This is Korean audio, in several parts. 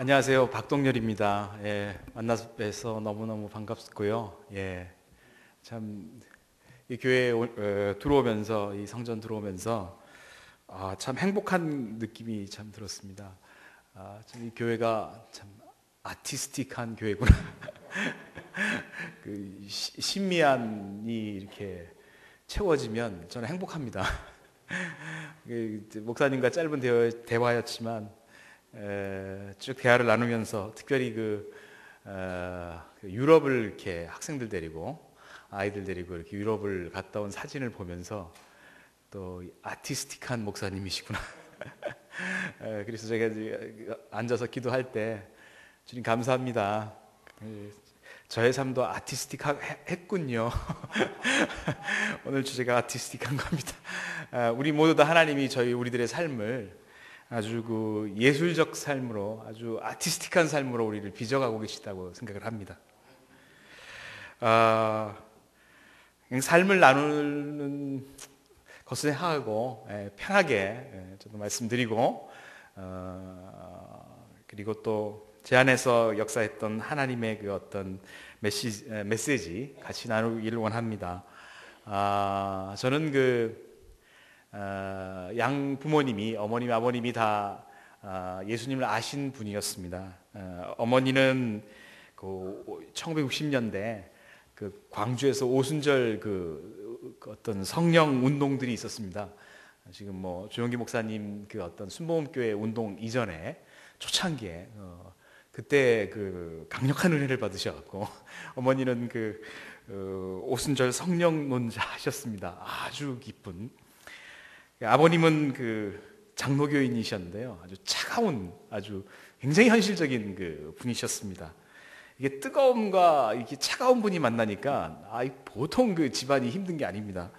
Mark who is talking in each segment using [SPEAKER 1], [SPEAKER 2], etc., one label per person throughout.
[SPEAKER 1] 안녕하세요. 박동열입니다. 예, 만나서 뵈서 너무너무 반갑고요. 예, 참, 이 교회에 들어오면서, 이 성전 들어오면서, 참 행복한 느낌이 참 들었습니다. 참 이 교회가 참 아티스틱한 교회구나. 그 신미안이 이렇게 채워지면 저는 행복합니다. 목사님과 짧은 대화였지만, 쭉 대화를 나누면서 특별히 그 유럽을 이렇게 학생들 데리고 아이들 데리고 이렇게 유럽을 갔다 온 사진을 보면서 또 아티스틱한 목사님이시구나. 그래서 제가 이제 앉아서 기도할 때 주님 감사합니다. 저의 삶도 아티스틱했군요. 오늘 주제가 아티스틱한 겁니다. 우리 모두 다 하나님이 우리들의 삶을 아주 그 예술적 삶으로, 아주 아티스틱한 삶으로 우리를 빚어가고 계시다고 생각을 합니다. 삶을 나누는 것을 하고 편하게 저도 말씀드리고, 그리고 또 제 안에서 역사했던 하나님의 그 어떤 메시지 같이 나누기를 원합니다. 저는 양 부모님이, 어머님, 아버님이 다 예수님을 아신 분이었습니다. 어머니는 1960년대 광주에서 오순절 어떤 성령 운동들이 있었습니다. 지금 조영기 목사님 어떤 순복음교회 운동 이전에 초창기에 그때 강력한 은혜를 받으셔갖고 어머니는 오순절 성령 논자 하셨습니다. 아주 기쁜. 아버님은 장로교인이셨는데요. 아주 차가운, 아주 굉장히 현실적인 분이셨습니다. 이게 뜨거움과 이렇게 차가운 분이 만나니까 보통 집안이 힘든 게 아닙니다.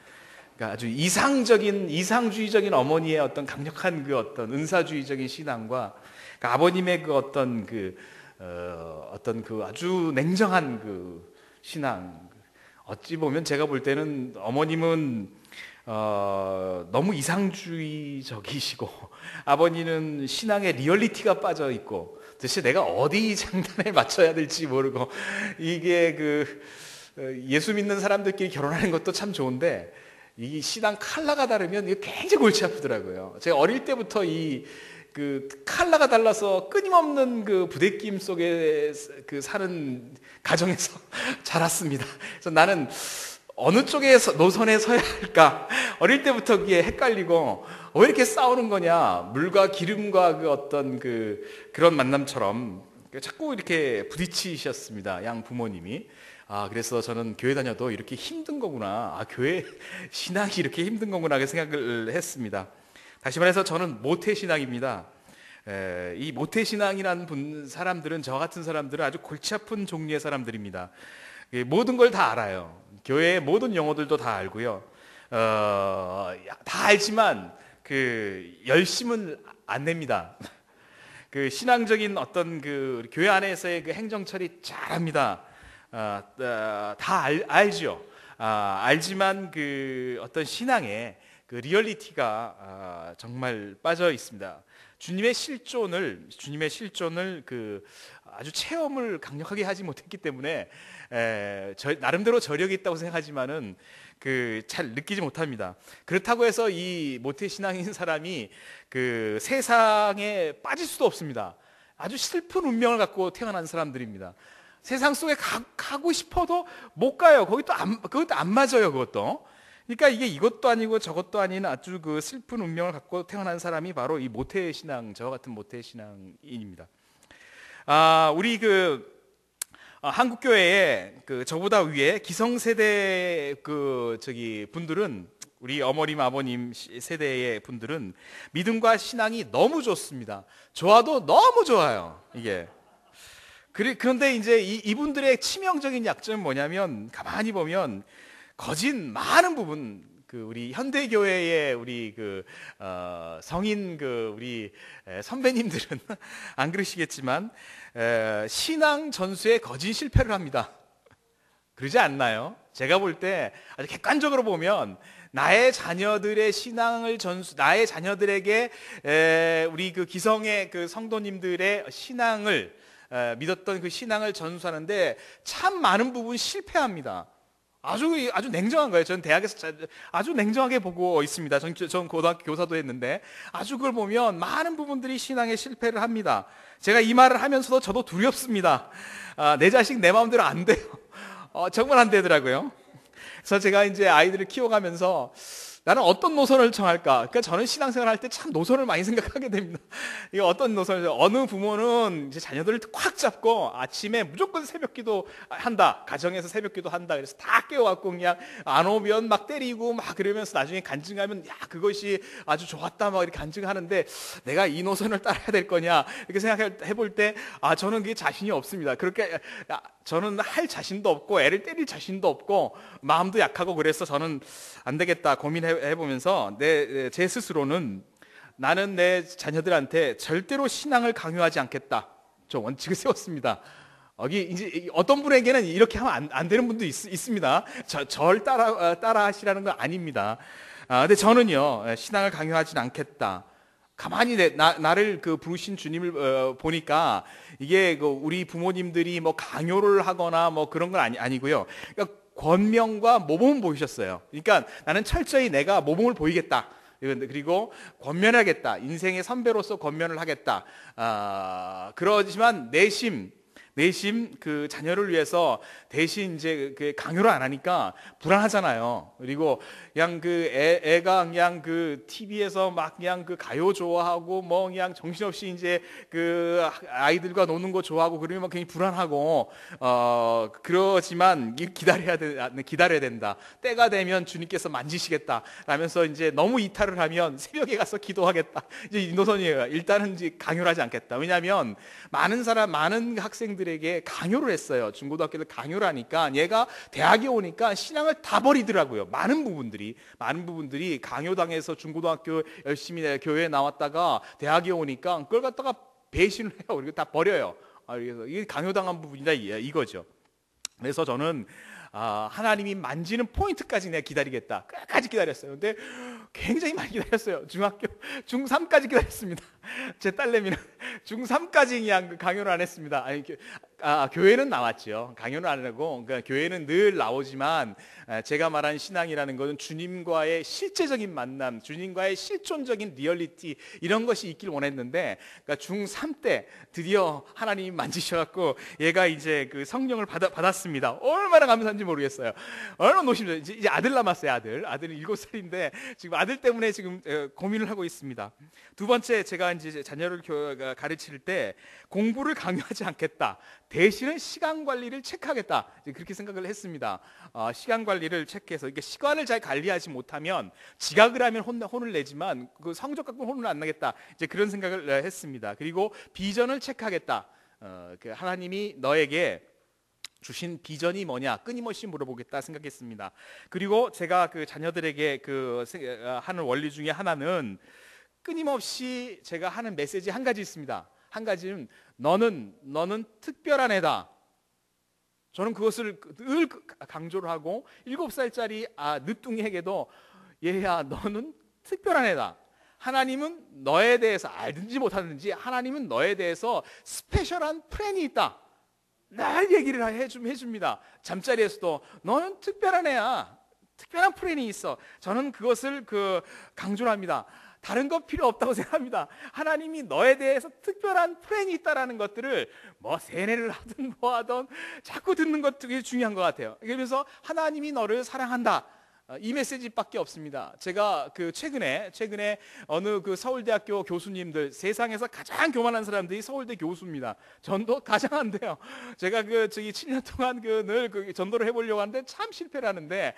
[SPEAKER 1] 그러니까 아주 이상주의적인 어머니의 어떤 강력한 어떤 은사주의적인 신앙과 아버님의 어떤 아주 냉정한 신앙. 어찌 보면 제가 볼 때는 어머님은 너무 이상주의적이시고 아버님은 신앙에 리얼리티가 빠져 있고 도대체 내가 어디 장단에 맞춰야 될지 모르고 이게 예수 믿는 사람들끼리 결혼하는 것도 참 좋은데 이 신앙 컬러가 다르면 이게 굉장히 골치 아프더라고요. 제가 어릴 때부터 컬러가 달라서 끊임없는 부대낌 속에 사는 가정에서 자랐습니다. 그래서 나는 어느 쪽에 노선에 서야 할까? 어릴 때부터 그게 헷갈리고, 왜 이렇게 싸우는 거냐? 물과 기름과 그런 만남처럼 자꾸 이렇게 부딪히셨습니다. 양 부모님이. 그래서 저는 교회 다녀도 이렇게 힘든 거구나. 교회 신앙이 이렇게 힘든 거구나. 그 생각을 했습니다. 다시 말해서 저는 모태신앙입니다. 이 모태신앙이라는 사람들은, 저 같은 사람들은 아주 골치 아픈 종류의 사람들입니다. 모든 걸 다 알아요. 교회의 모든 용어들도 다 알고요. 다 알지만 열심은 안 냅니다. 신앙적인 어떤 교회 안에서의 행정 처리 잘합니다. 다 알죠. 알지만 어떤 신앙의 리얼리티가 정말 빠져 있습니다. 주님의 실존을 아주 체험을 강력하게 하지 못했기 때문에 나름대로 저력이 있다고 생각하지만은 잘 느끼지 못합니다. 그렇다고 해서 이 모태신앙인 사람이 세상에 빠질 수도 없습니다. 아주 슬픈 운명을 갖고 태어난 사람들입니다. 세상 속에 가고 싶어도 못 가요. 그것도 안 맞아요. 그것도. 그러니까 이것도 아니고 저것도 아닌 아주 슬픈 운명을 갖고 태어난 사람이 바로 이 모태신앙, 저와 같은 모태신앙인입니다. 우리 한국 교회에 저보다 위에 기성세대 분들은, 우리 어머님 아버님 세대의 분들은 믿음과 신앙이 너무 좋습니다. 좋아도 너무 좋아요. 이게. 그런데 이제 이분들의 치명적인 약점은 뭐냐면, 가만히 보면 거진 많은 부분, 우리 현대교회의 우리 성인 우리 선배님들은 안 그러시겠지만 신앙 전수에 거진 실패를 합니다. 그러지 않나요? 제가 볼 때 아주 객관적으로 보면 나의 자녀들의 신앙을 나의 자녀들에게 우리 그 기성의 그 성도님들의 신앙을 믿었던 그 신앙을 전수하는데 참 많은 부분 실패합니다. 아주 냉정한 거예요. 저는 대학에서 아주 냉정하게 보고 있습니다. 전 고등학교 교사도 했는데 아주 그걸 보면 많은 부분들이 신앙에 실패를 합니다. 제가 이 말을 하면서도 저도 두렵습니다. 내 자식 내 마음대로 안 돼요. 정말 안 되더라고요. 그래서 제가 이제 아이들을 키워가면서 나는 어떤 노선을 정할까? 그러니까 저는 신앙생활 할 때 참 노선을 많이 생각하게 됩니다. 이거 어떤 노선을, 어느 부모는 이제 자녀들을 꽉 잡고 아침에 무조건 새벽기도 한다. 가정에서 새벽기도 한다. 그래서 다 깨워갖고 그냥 안 오면 막 때리고 막 그러면서 나중에 간증하면 야, 그것이 아주 좋았다. 막 이렇게 간증하는데 내가 이 노선을 따라야 될 거냐? 이렇게 생각해 볼 때 저는 그게 자신이 없습니다. 그렇게 저는 할 자신도 없고 애를 때릴 자신도 없고 마음도 약하고 그래서 저는 안 되겠다 고민해보면서 제 스스로는 나는 내 자녀들한테 절대로 신앙을 강요하지 않겠다. 저 원칙을 세웠습니다. 여기 이제 어떤 분에게는 이렇게 하면 안 되는 분도 있습니다. 절 따라 하시라는 건 아닙니다. 근데 저는요 신앙을 강요하지는 않겠다. 가만히 나를 그 부르신 주님을 보니까 이게 그 우리 부모님들이 뭐 강요를 하거나 뭐 그런 건 아니고요. 그러니까 권명과 모범을 보이셨어요. 그러니까 나는 철저히 내가 모범을 보이겠다. 그리고 권면하겠다. 인생의 선배로서 권면을 하겠다. 그러지만 내심 그 자녀를 위해서 대신 이제 그 강요를 안 하니까 불안하잖아요. 그리고 그냥 그 애가 그냥 그 TV에서 막 그냥 그 가요 좋아하고 뭐 그냥 정신없이 이제 그 아이들과 노는 거 좋아하고 그러면 굉장히 불안하고 그러지만 기다려야 된다. 때가 되면 주님께서 만지시겠다. 라면서 이제 너무 이탈을 하면 새벽에 가서 기도하겠다. 이제 이 노선이에요. 일단은 이제 강요를 하지 않겠다. 왜냐하면 많은 학생들에게 강요를 했어요. 중고등학교 때 강요를 하니까 얘가 대학에 오니까 신앙을 다 버리더라고요. 많은 부분들이 강요당해서 중고등학교 열심히 교회에 나왔다가 대학에 오니까 그걸 갖다가 배신을 해요. 그리고 다 버려요. 그래서 이게 강요당한 부분이다 이거죠. 그래서 저는 하나님이 만지는 포인트까지 내가 기다리겠다. 끝까지 기다렸어요. 근데 굉장히 많이 기다렸어요. 중3까지 기다렸습니다. 제 딸내미는 중3까지 그냥 강요를 안 했습니다. 교회는 나왔죠. 강요는 안 하고, 그러니까 교회는 늘 나오지만 제가 말한 신앙이라는 것은 주님과의 실제적인 만남, 주님과의 실존적인 리얼리티 이런 것이 있길 원했는데, 그러니까 중3 때 드디어 하나님이 만지셔갖고 얘가 이제 그 성령을 받았습니다. 얼마나 감사한지 모르겠어요. 얼마나 노심죠. 이제 아들 남았어요. 아들은 7살인데 지금 아들 때문에 지금 고민을 하고 있습니다. 두 번째, 제가 이제 자녀를 가르칠 때 공부를 강요하지 않겠다. 대신은 시간 관리를 체크하겠다. 그렇게 생각을 했습니다. 시간 관리를 체크해서 이게 시간을 잘 관리하지 못하면 지각을 하면 혼을 내지만 그 성적 갖고 혼을 안 나겠다. 이제 그런 생각을 했습니다. 그리고 비전을 체크하겠다. 그 하나님이 너에게 주신 비전이 뭐냐 끊임없이 물어보겠다 생각했습니다. 그리고 제가 그 자녀들에게 하는 원리 중에 하나는 끊임없이 제가 하는 메시지 한 가지 있습니다. 한 가지는 너는 특별한 애다. 저는 그것을 늘 강조를 하고 7살짜리 늦둥이에게도 얘야 너는 특별한 애다. 하나님은 너에 대해서 알든지 못하든지 하나님은 너에 대해서 스페셜한 플랜이 있다. 날 얘기를 해줍니다. 잠자리에서도 너는 특별한 애야. 특별한 플랜이 있어. 저는 그것을 강조를 합니다. 다른 거 필요 없다고 생각합니다. 하나님이 너에 대해서 특별한 플랜이 있다라는 것들을 뭐 세뇌를 하든 뭐 하든 자꾸 듣는 것들이 중요한 것 같아요. 그러면서 하나님이 너를 사랑한다. 이 메시지밖에 없습니다. 제가 최근에 어느 서울대학교 교수님들, 세상에서 가장 교만한 사람들이 서울대 교수입니다. 전도 가장 안 돼요. 제가 7년 동안 늘 전도를 해보려고 하는데 참 실패를 하는데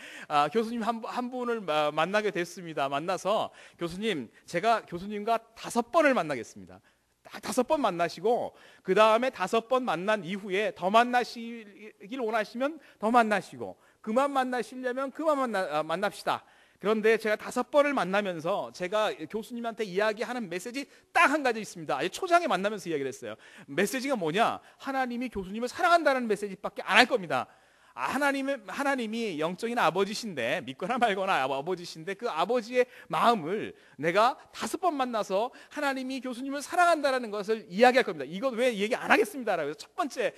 [SPEAKER 1] 교수님 한 분을 만나게 됐습니다. 만나서 교수님, 제가 교수님과 5번을 만나겠습니다. 딱 5번 만나시고 그 다음에 5번 만난 이후에 더 만나시길 원하시면 더 만나시고 그만 만나시려면 그만 만납시다. 그런데 제가 5번을 만나면서 제가 교수님한테 이야기하는 메시지 딱 한 가지 있습니다. 아주 초장에 만나면서 이야기를 했어요. 메시지가 뭐냐? 하나님이 교수님을 사랑한다는 메시지밖에 안 할 겁니다. 하나님이 영적인 아버지신데, 믿거나 말거나 아버지신데, 그 아버지의 마음을 내가 5번 만나서 하나님이 교수님을 사랑한다라는 것을 이야기할 겁니다. 이것 왜 얘기 안 하겠습니다라고 첫 번째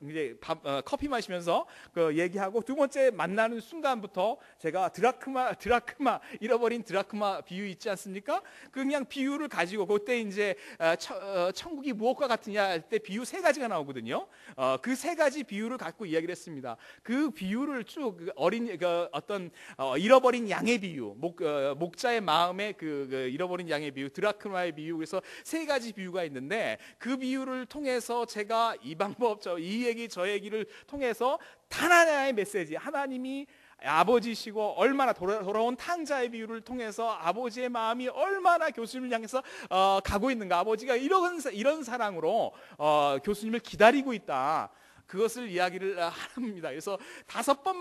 [SPEAKER 1] 이제 커피 마시면서 얘기하고, 두 번째 만나는 순간부터 제가 드라크마 잃어버린 드라크마 비유 있지 않습니까? 그냥 비유를 가지고 그때 이제 천국이 무엇과 같으냐 할 때 비유 3가지가 나오거든요. 그 3가지 비유를 갖고 이야기를 했습니다. 그 비유를 쭉 어떤 잃어버린 양의 비유, 목자의 마음에 잃어버린 양의 비유, 드라크마의 비유, 그래서 3가지 비유가 있는데, 그 비유를 통해서 제가 이 방법, 이 얘기 저 얘기를 통해서 단 하나의 메시지, 하나님이 아버지시고 얼마나 돌아온 탕자의 비유를 통해서 아버지의 마음이 얼마나 교수님을 향해서 가고 있는가, 아버지가 이런 사랑으로 교수님을 기다리고 있다, 그것을 이야기를 합니다. 그래서 5번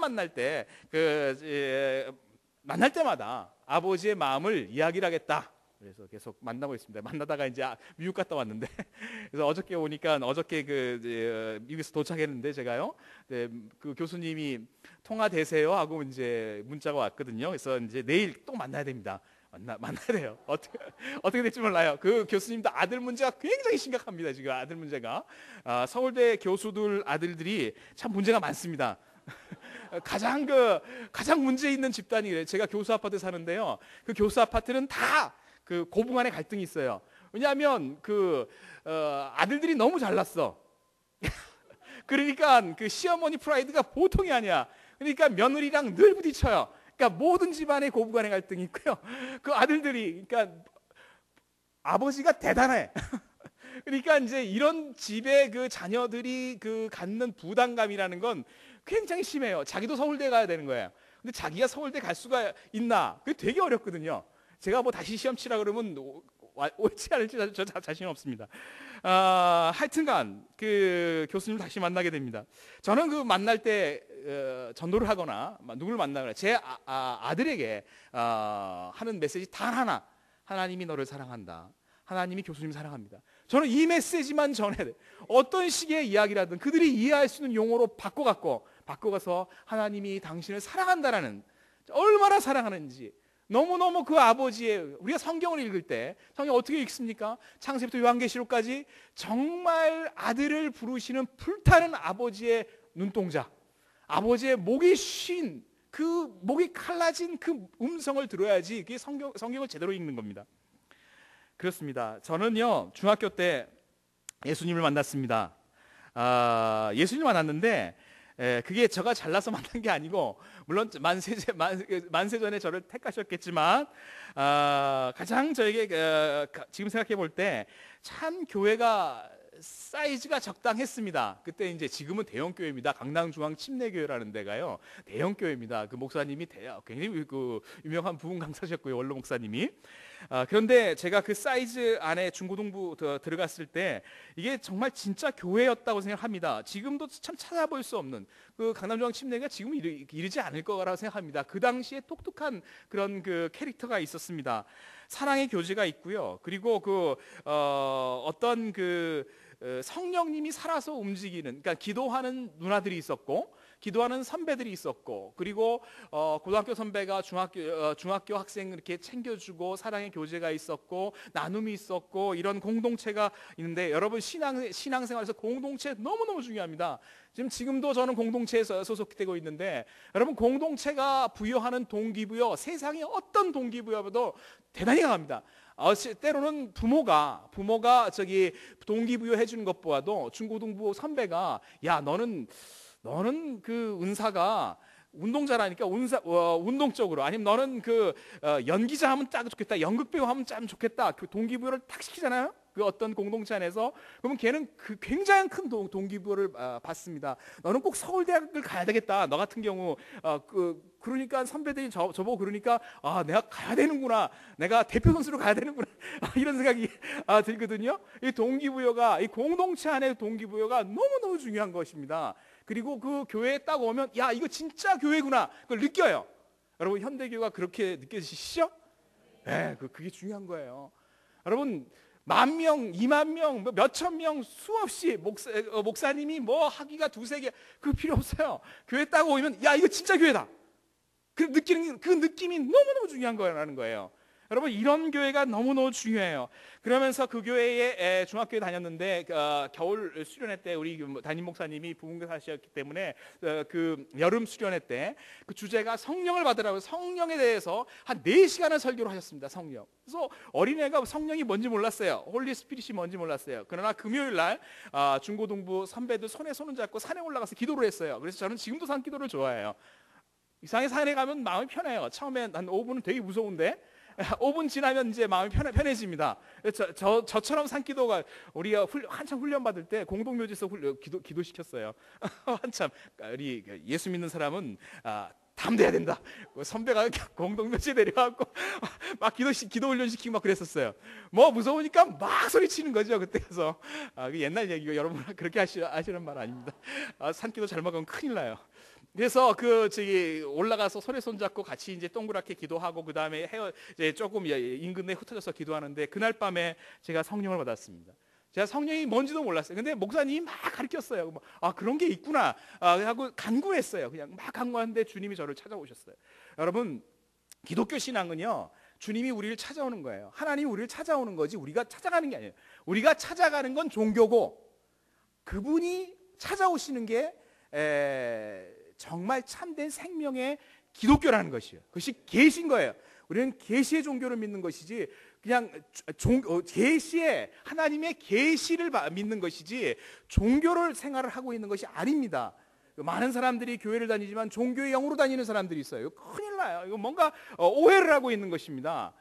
[SPEAKER 1] 만날 때마다 아버지의 마음을 이야기를 하겠다. 그래서 계속 만나고 있습니다. 만나다가 이제 미국 갔다 왔는데 그래서 어저께 오니까, 어저께 미국에서 도착했는데 제가요, 네, 그 교수님이 통화되세요 하고 이제 문자가 왔거든요. 그래서 이제 내일 또 만나야 됩니다. 만나야 돼요. 어떻게 될지 몰라요. 그 교수님도 아들 문제가 굉장히 심각합니다. 지금 아들 문제가 서울대 교수들 아들들이 참 문제가 많습니다. 가장 문제 있는 집단이에요. 제가 교수 아파트 사는데요. 그 교수 아파트는 다 고부간의 갈등이 있어요. 왜냐하면 아들들이 너무 잘났어. 그러니까 그 시어머니 프라이드가 보통이 아니야. 그러니까 며느리랑 늘 부딪혀요. 그러니까 모든 집안에 고부간의 갈등이 있고요. 그 아들들이, 그러니까 아버지가 대단해. 그러니까 이제 이런 집의 그 자녀들이 갖는 부담감이라는 건 굉장히 심해요. 자기도 서울대 가야 되는 거예요. 근데 자기가 서울대 갈 수가 있나? 그게 되게 어렵거든요. 제가 뭐 다시 시험 치라 그러면 옳지 않을지 저 자신 없습니다. 하여튼간 그 교수님을 다시 만나게 됩니다. 저는 만날 때 전도를 하거나 누구를 만나거나 제 아들에게 하는 메시지 단 하나: 하나님이 너를 사랑한다. 하나님이 교수님 사랑합니다. 저는 이 메시지만 전해야 돼. 어떤 식의 이야기라든 그들이 이해할 수 있는 용어로 바꿔가서 하나님이 당신을 사랑한다라는, 얼마나 사랑하는지, 너무너무 그 아버지의, 우리가 성경을 읽을 때 성경 어떻게 읽습니까? 창세부터 요한계시록까지 정말 아들을 부르시는 불타는 아버지의 눈동자, 아버지의 목이 쉰, 그 목이 칼라진 그 음성을 들어야지 그게 성경을 제대로 읽는 겁니다. 그렇습니다. 저는요, 중학교 때 예수님을 만났습니다. 예수님을 만났는데 그게 제가 잘나서 만난 게 아니고, 물론 만세 전에 저를 택하셨겠지만 가장 저에게 지금 생각해 볼 때 참 교회가 사이즈가 적당했습니다. 그때 이제 지금은 대형 교회입니다. 강남중앙 침례교회라는 데가요, 대형 교회입니다. 그 목사님이 굉장히 유명한 부흥 강사셨고요, 원로 목사님이. 그런데 제가 그 사이즈 안에 중고등부 들어갔을 때 이게 정말 진짜 교회였다고 생각합니다. 지금도 참 찾아볼 수 없는 그 강남중앙 침례가 지금은 이르지 않을 거라고 생각합니다. 그 당시에 똑똑한 그런 캐릭터가 있었습니다. 사랑의 교제가 있고요. 그리고 어떤 성령님이 살아서 움직이는, 그러니까 기도하는 누나들이 있었고, 기도하는 선배들이 있었고, 그리고 고등학교 선배가 중학교 학생 이렇게 챙겨주고, 사랑의 교제가 있었고, 나눔이 있었고, 이런 공동체가 있는데, 여러분 신앙생활에서 공동체 너무너무 중요합니다. 지금도 저는 공동체에 소속되고 있는데, 여러분 공동체가 부여하는 동기부여, 세상의 어떤 동기부여보다 대단히 강합니다. 때로는 부모가 동기부여 해주는 것보다도 중고등부 선배가, 야 너는 그 은사가 운동자라니까 운동적으로, 아니면 너는 연기자 하면 딱 좋겠다, 연극배우 하면 참 좋겠다, 그 동기부여를 탁 시키잖아요. 그 어떤 공동체 안에서. 그러면 걔는 굉장히 큰 동기부여를 받습니다. 너는 꼭 서울대학을 가야 되겠다. 너 같은 경우 그러니까 선배들이 저보고 그러니까 내가 가야 되는구나, 내가 대표 선수로 가야 되는구나 이런 생각이 들거든요. 이 동기부여가, 이 공동체 안의 동기부여가 너무너무 중요한 것입니다. 그리고 그 교회에 딱 오면, 야 이거 진짜 교회구나, 그걸 느껴요. 여러분 현대교회가 그렇게 느껴지시죠? 네, 그게 중요한 거예요. 여러분 10,000명, 20,000명, 뭐 몇천 명 수없이 목사님이 뭐 하기가 두세 개 그 필요 없어요. 교회 딱 오면 야 이거 진짜 교회다. 그 느낌이 너무너무 중요한 거라는 거예요. 여러분 이런 교회가 너무너무 중요해요. 그러면서 그 교회에 중학교에 다녔는데 겨울 수련회 때 우리 담임 목사님이 부흥교 사셨기 때문에 그 여름 수련회 때 그 주제가 성령을 받으라고 성령에 대해서 한 4시간을 설교를 하셨습니다. 성령. 그래서 어린애가 성령이 뭔지 몰랐어요. 홀리 스피릿이 뭔지 몰랐어요. 그러나 금요일 날 중고등부 선배들 손에 손을 잡고 산에 올라가서 기도를 했어요. 그래서 저는 지금도 산 기도를 좋아해요. 이상하게 산에 가면 마음이 편해요. 처음에 한 5분은 되게 무서운데 5분 지나면 이제 마음이 편해집니다. 저처럼 산기도가 우리가 한참 훈련 받을 때 공동묘지에서 기도시켰어요. 한참 우리 예수 믿는 사람은 담대해야 된다. 선배가 공동묘지에 내려가고 막 기도 훈련 시키고 막 그랬었어요. 뭐 무서우니까 막 소리치는 거죠. 그때 가서 그 옛날 얘기고 여러분 그렇게 하시는 말 아닙니다. 산기도 잘못 가면 큰일 나요. 그래서 올라가서 손에 손잡고 같이 이제 동그랗게 기도하고 그 다음에 이제 조금 인근 내에 흩어져서 기도하는데 그날 밤에 제가 성령을 받았습니다. 제가 성령이 뭔지도 몰랐어요. 근데 목사님이 막 가르쳤어요. 그런 게 있구나 하고 간구했어요. 그냥 막 간구하는데 주님이 저를 찾아오셨어요. 여러분 기독교 신앙은요 주님이 우리를 찾아오는 거예요. 하나님이 우리를 찾아오는 거지 우리가 찾아가는 게 아니에요. 우리가 찾아가는 건 종교고 그분이 찾아오시는 게 정말 참된 생명의 기독교라는 것이에요. 그것이 계시인 거예요. 우리는 계시의 종교를 믿는 것이지 그냥 계시의 하나님의 계시를 믿는 것이지 종교를 생활을 하고 있는 것이 아닙니다. 많은 사람들이 교회를 다니지만 종교의 영으로 다니는 사람들이 있어요. 큰일 나요. 이거 뭔가 오해를 하고 있는 것입니다.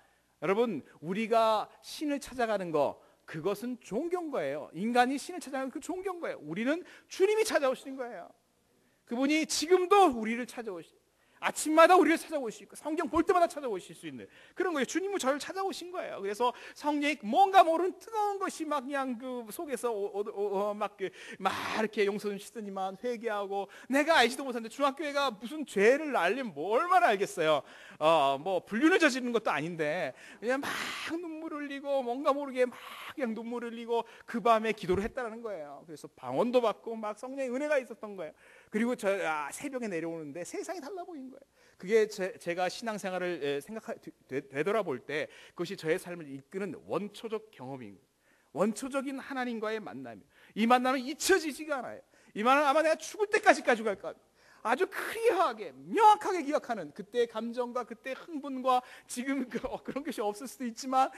[SPEAKER 1] 여러분 우리가 신을 찾아가는 거 그것은 종교인 거예요. 인간이 신을 찾아가는 그 종교인 거예요. 우리는 주님이 찾아오시는 거예요. 그분이 지금도 우리를 아침마다 우리를 찾아오시고 성경 볼 때마다 찾아오실 수 있는 그런 거예요. 주님은 저를 찾아오신 거예요. 그래서 성령이 뭔가 모르는 뜨거운 것이 막 그냥 그 속에서 막 이렇게 용서 시더니만 회개하고 내가 알지도 못하는데 중학교애가 무슨 죄를 알려면 뭐 얼마나 알겠어요. 뭐 불륜을 저지르는 것도 아닌데 그냥 막 눈물 흘리고 뭔가 모르게 막 그냥 눈물 흘리고 그 밤에 기도를 했다는 거예요. 그래서 방언도 받고 막 성령의 은혜가 있었던 거예요. 그리고 새벽에 내려오는데 세상이 달라 보인 거예요. 그게 제가 신앙생활을 되돌아볼 때 그것이 저의 삶을 이끄는 원초적 경험인 거예요. 원초적인 하나님과의 만남이에요. 이 만남은 잊혀지지가 않아요. 이 만남은 아마 내가 죽을 때까지 가지고 갈 거예요. 아주 클리어하게 명확하게 기억하는 그때의 감정과 그때의 흥분과 지금 그런 것이 없을 수도 있지만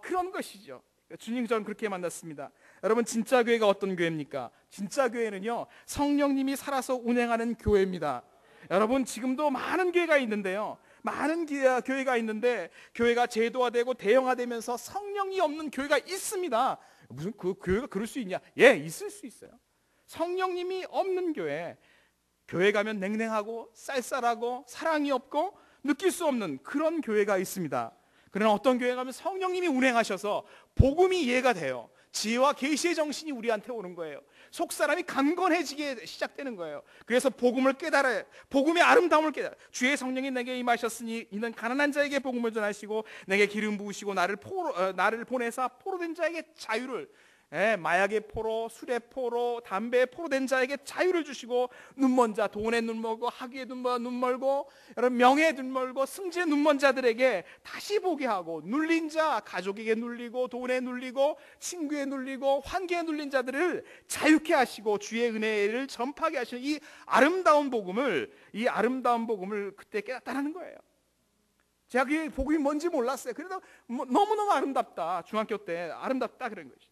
[SPEAKER 1] 그런 것이죠. 주님 저는 그렇게 만났습니다. 여러분 진짜 교회가 어떤 교회입니까? 진짜 교회는요 성령님이 살아서 운행하는 교회입니다. 여러분 지금도 많은 교회가 있는데요 많은 교회가 있는데 교회가 제도화되고 대형화되면서 성령이 없는 교회가 있습니다. 무슨 그 교회가 그럴 수 있냐? 예, 있을 수 있어요. 성령님이 없는 교회 가면 냉랭하고 쌀쌀하고 사랑이 없고 느낄 수 없는 그런 교회가 있습니다. 그러나 어떤 교회 가면 성령님이 운행하셔서 복음이 이해가 돼요. 지혜와 계시의 정신이 우리한테 오는 거예요. 속사람이 강건해지게 시작되는 거예요. 그래서 복음을 깨달아요. 복음의 아름다움을 깨달아요. 주의 성령이 내게 임하셨으니 이는 가난한 자에게 복음을 전하시고 내게 기름 부으시고 나를 보내사 포로된 자에게 자유를 마약의 포로, 술의 포로, 담배의 포로된 자에게 자유를 주시고 눈먼 자, 돈에 눈멀고 학위에 눈멀고 여러분 명예에 눈멀고 승지에 눈먼 자들에게 다시 보게 하고 눌린 자, 가족에게 눌리고 돈에 눌리고 친구에 눌리고 환경에 눌린 자들을 자유케 하시고 주의 은혜를 전파하게 하시는 이 아름다운 복음을 그때 깨닫다라는 거예요. 제가 그 복음이 뭔지 몰랐어요. 그래도 너무너무 아름답다. 중학교 때 아름답다 그런 거죠.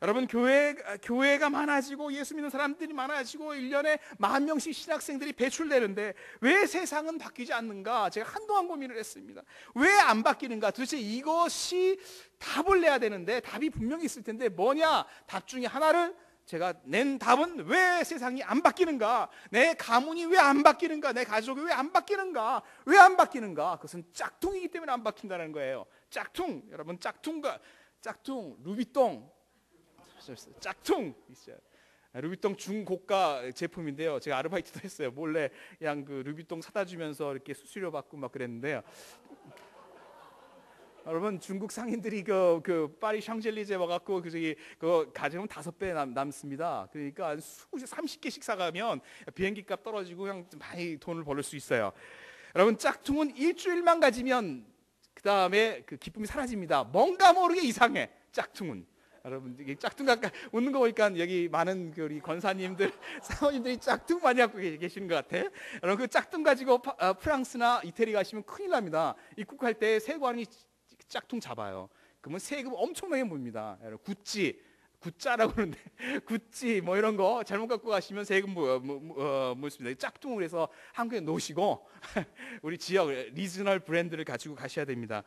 [SPEAKER 1] 여러분 교회가 많아지고 예수 믿는 사람들이 많아지고 1년에 10,000명씩 신학생들이 배출되는데 왜 세상은 바뀌지 않는가? 제가 한동안 고민을 했습니다. 왜 안 바뀌는가? 도대체 이것이 답을 내야 되는데 답이 분명히 있을 텐데 뭐냐? 답 중에 하나를 제가 낸 답은 왜 세상이 안 바뀌는가? 내 가문이 왜 안 바뀌는가? 내 가족이 왜 안 바뀌는가? 왜 안 바뀌는가? 그것은 짝퉁이기 때문에 안 바뀐다는 거예요. 짝퉁, 여러분 짝퉁, 루비똥 짝퉁 있어요. 루비똥 중고가 제품인데요. 제가 아르바이트도 했어요. 몰래 그냥 그 루비똥 사다 주면서 이렇게 수수료 받고 막 그랬는데요. 여러분 중국 상인들이 파리 샹젤리제 와갖고 그 가져오면 5배 남습니다. 그러니까 30개씩 사가면 비행기 값 떨어지고 그냥 많이 돈을 벌 수 있어요. 여러분 짝퉁은 일주일만 가지면 그 다음에 그 기쁨이 사라집니다. 뭔가 모르게 이상해. 짝퉁은. 여러분 이게 짝퉁 가까 웃는 거 보니까 여기 많은 우리 권사님들 사모님들이 짝퉁 많이 갖고 계시는 것 같아. 여러분 그 짝퉁 가지고 프랑스나 이태리 가시면 큰일 납니다. 입국할 때 세관이 짝퉁 잡아요. 그러면 세금 엄청나게 묻습니다. 여러분 구짜라고 그러는데 구찌 뭐 이런 거 잘못 갖고 가시면 세금 묻습니다. 짝퉁을 해서 한국에 놓으시고 우리 지역 리저널 브랜드를 가지고 가셔야 됩니다.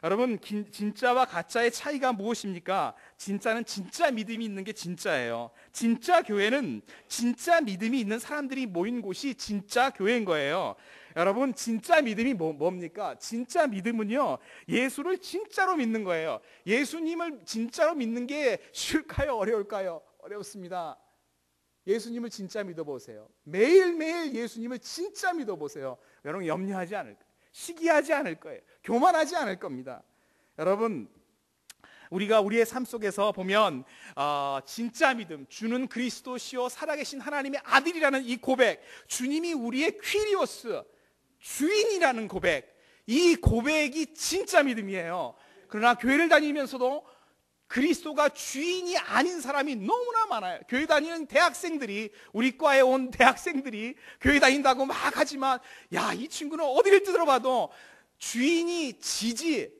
[SPEAKER 1] 여러분 진짜와 가짜의 차이가 무엇입니까? 진짜는 진짜 믿음이 있는 게 진짜예요. 진짜 교회는 진짜 믿음이 있는 사람들이 모인 곳이 진짜 교회인 거예요. 여러분 진짜 믿음이 뭡니까? 진짜 믿음은요 예수를 진짜로 믿는 거예요. 예수님을 진짜로 믿는 게 쉬울까요? 어려울까요? 어렵습니다. 예수님을 진짜 믿어보세요. 매일매일 예수님을 진짜 믿어보세요. 여러분 염려하지 않을 거예요. 시기하지 않을 거예요. 교만하지 않을 겁니다. 여러분 우리가 우리의 삶 속에서 보면 진짜 믿음, 주는 그리스도시요 살아계신 하나님의 아들이라는 이 고백, 주님이 우리의 퀴리오스, 주인이라는 고백, 이 고백이 진짜 믿음이에요. 그러나 교회를 다니면서도 그리스도가 주인이 아닌 사람이 너무나 많아요. 교회 다니는 대학생들이, 우리 과에 온 대학생들이 교회 다닌다고 막 하지만 야, 이 친구는 어디를 뜯어봐도 주인이 지지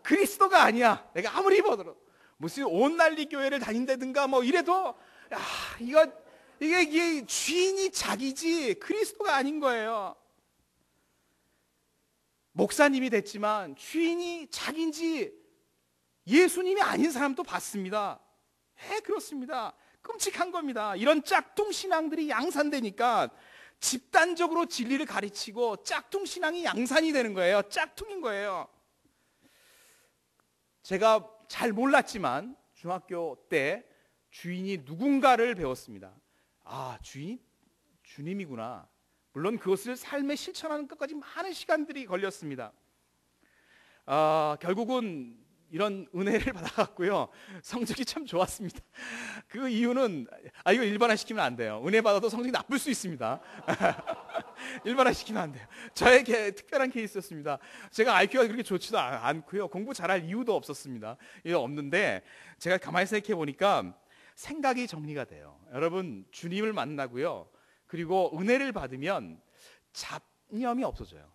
[SPEAKER 1] 그리스도가 아니야. 내가 아무리 보더라도 무슨 온난리 교회를 다닌다든가 뭐 이래도 야, 이게 주인이 자기지 그리스도가 아닌 거예요. 목사님이 됐지만 주인이 자기인지 예수님이 아닌 사람도 봤습니다. 그렇습니다. 끔찍한 겁니다. 이런 짝퉁 신앙들이 양산되니까 집단적으로 진리를 가르치고 짝퉁 신앙이 양산이 되는 거예요. 짝퉁인 거예요. 제가 잘 몰랐지만 중학교 때 주인이 누군가를 배웠습니다. 아, 주인이 주님이구나. 물론 그것을 삶에 실천하는 것까지 많은 시간들이 걸렸습니다. 결국은 이런 은혜를 받아갔고요. 성적이 참 좋았습니다. 그 이유는 이거 일반화시키면 안 돼요. 은혜 받아도 성적이 나쁠 수 있습니다. 일반화시키면 안 돼요. 저에게 특별한 케이스였습니다. 제가 IQ가 그렇게 좋지도 않고요. 공부 잘할 이유도 없었습니다. 없는데 제가 가만히 생각해 보니까 생각이 정리가 돼요. 여러분 주님을 만나고요. 그리고 은혜를 받으면 잡념이 없어져요.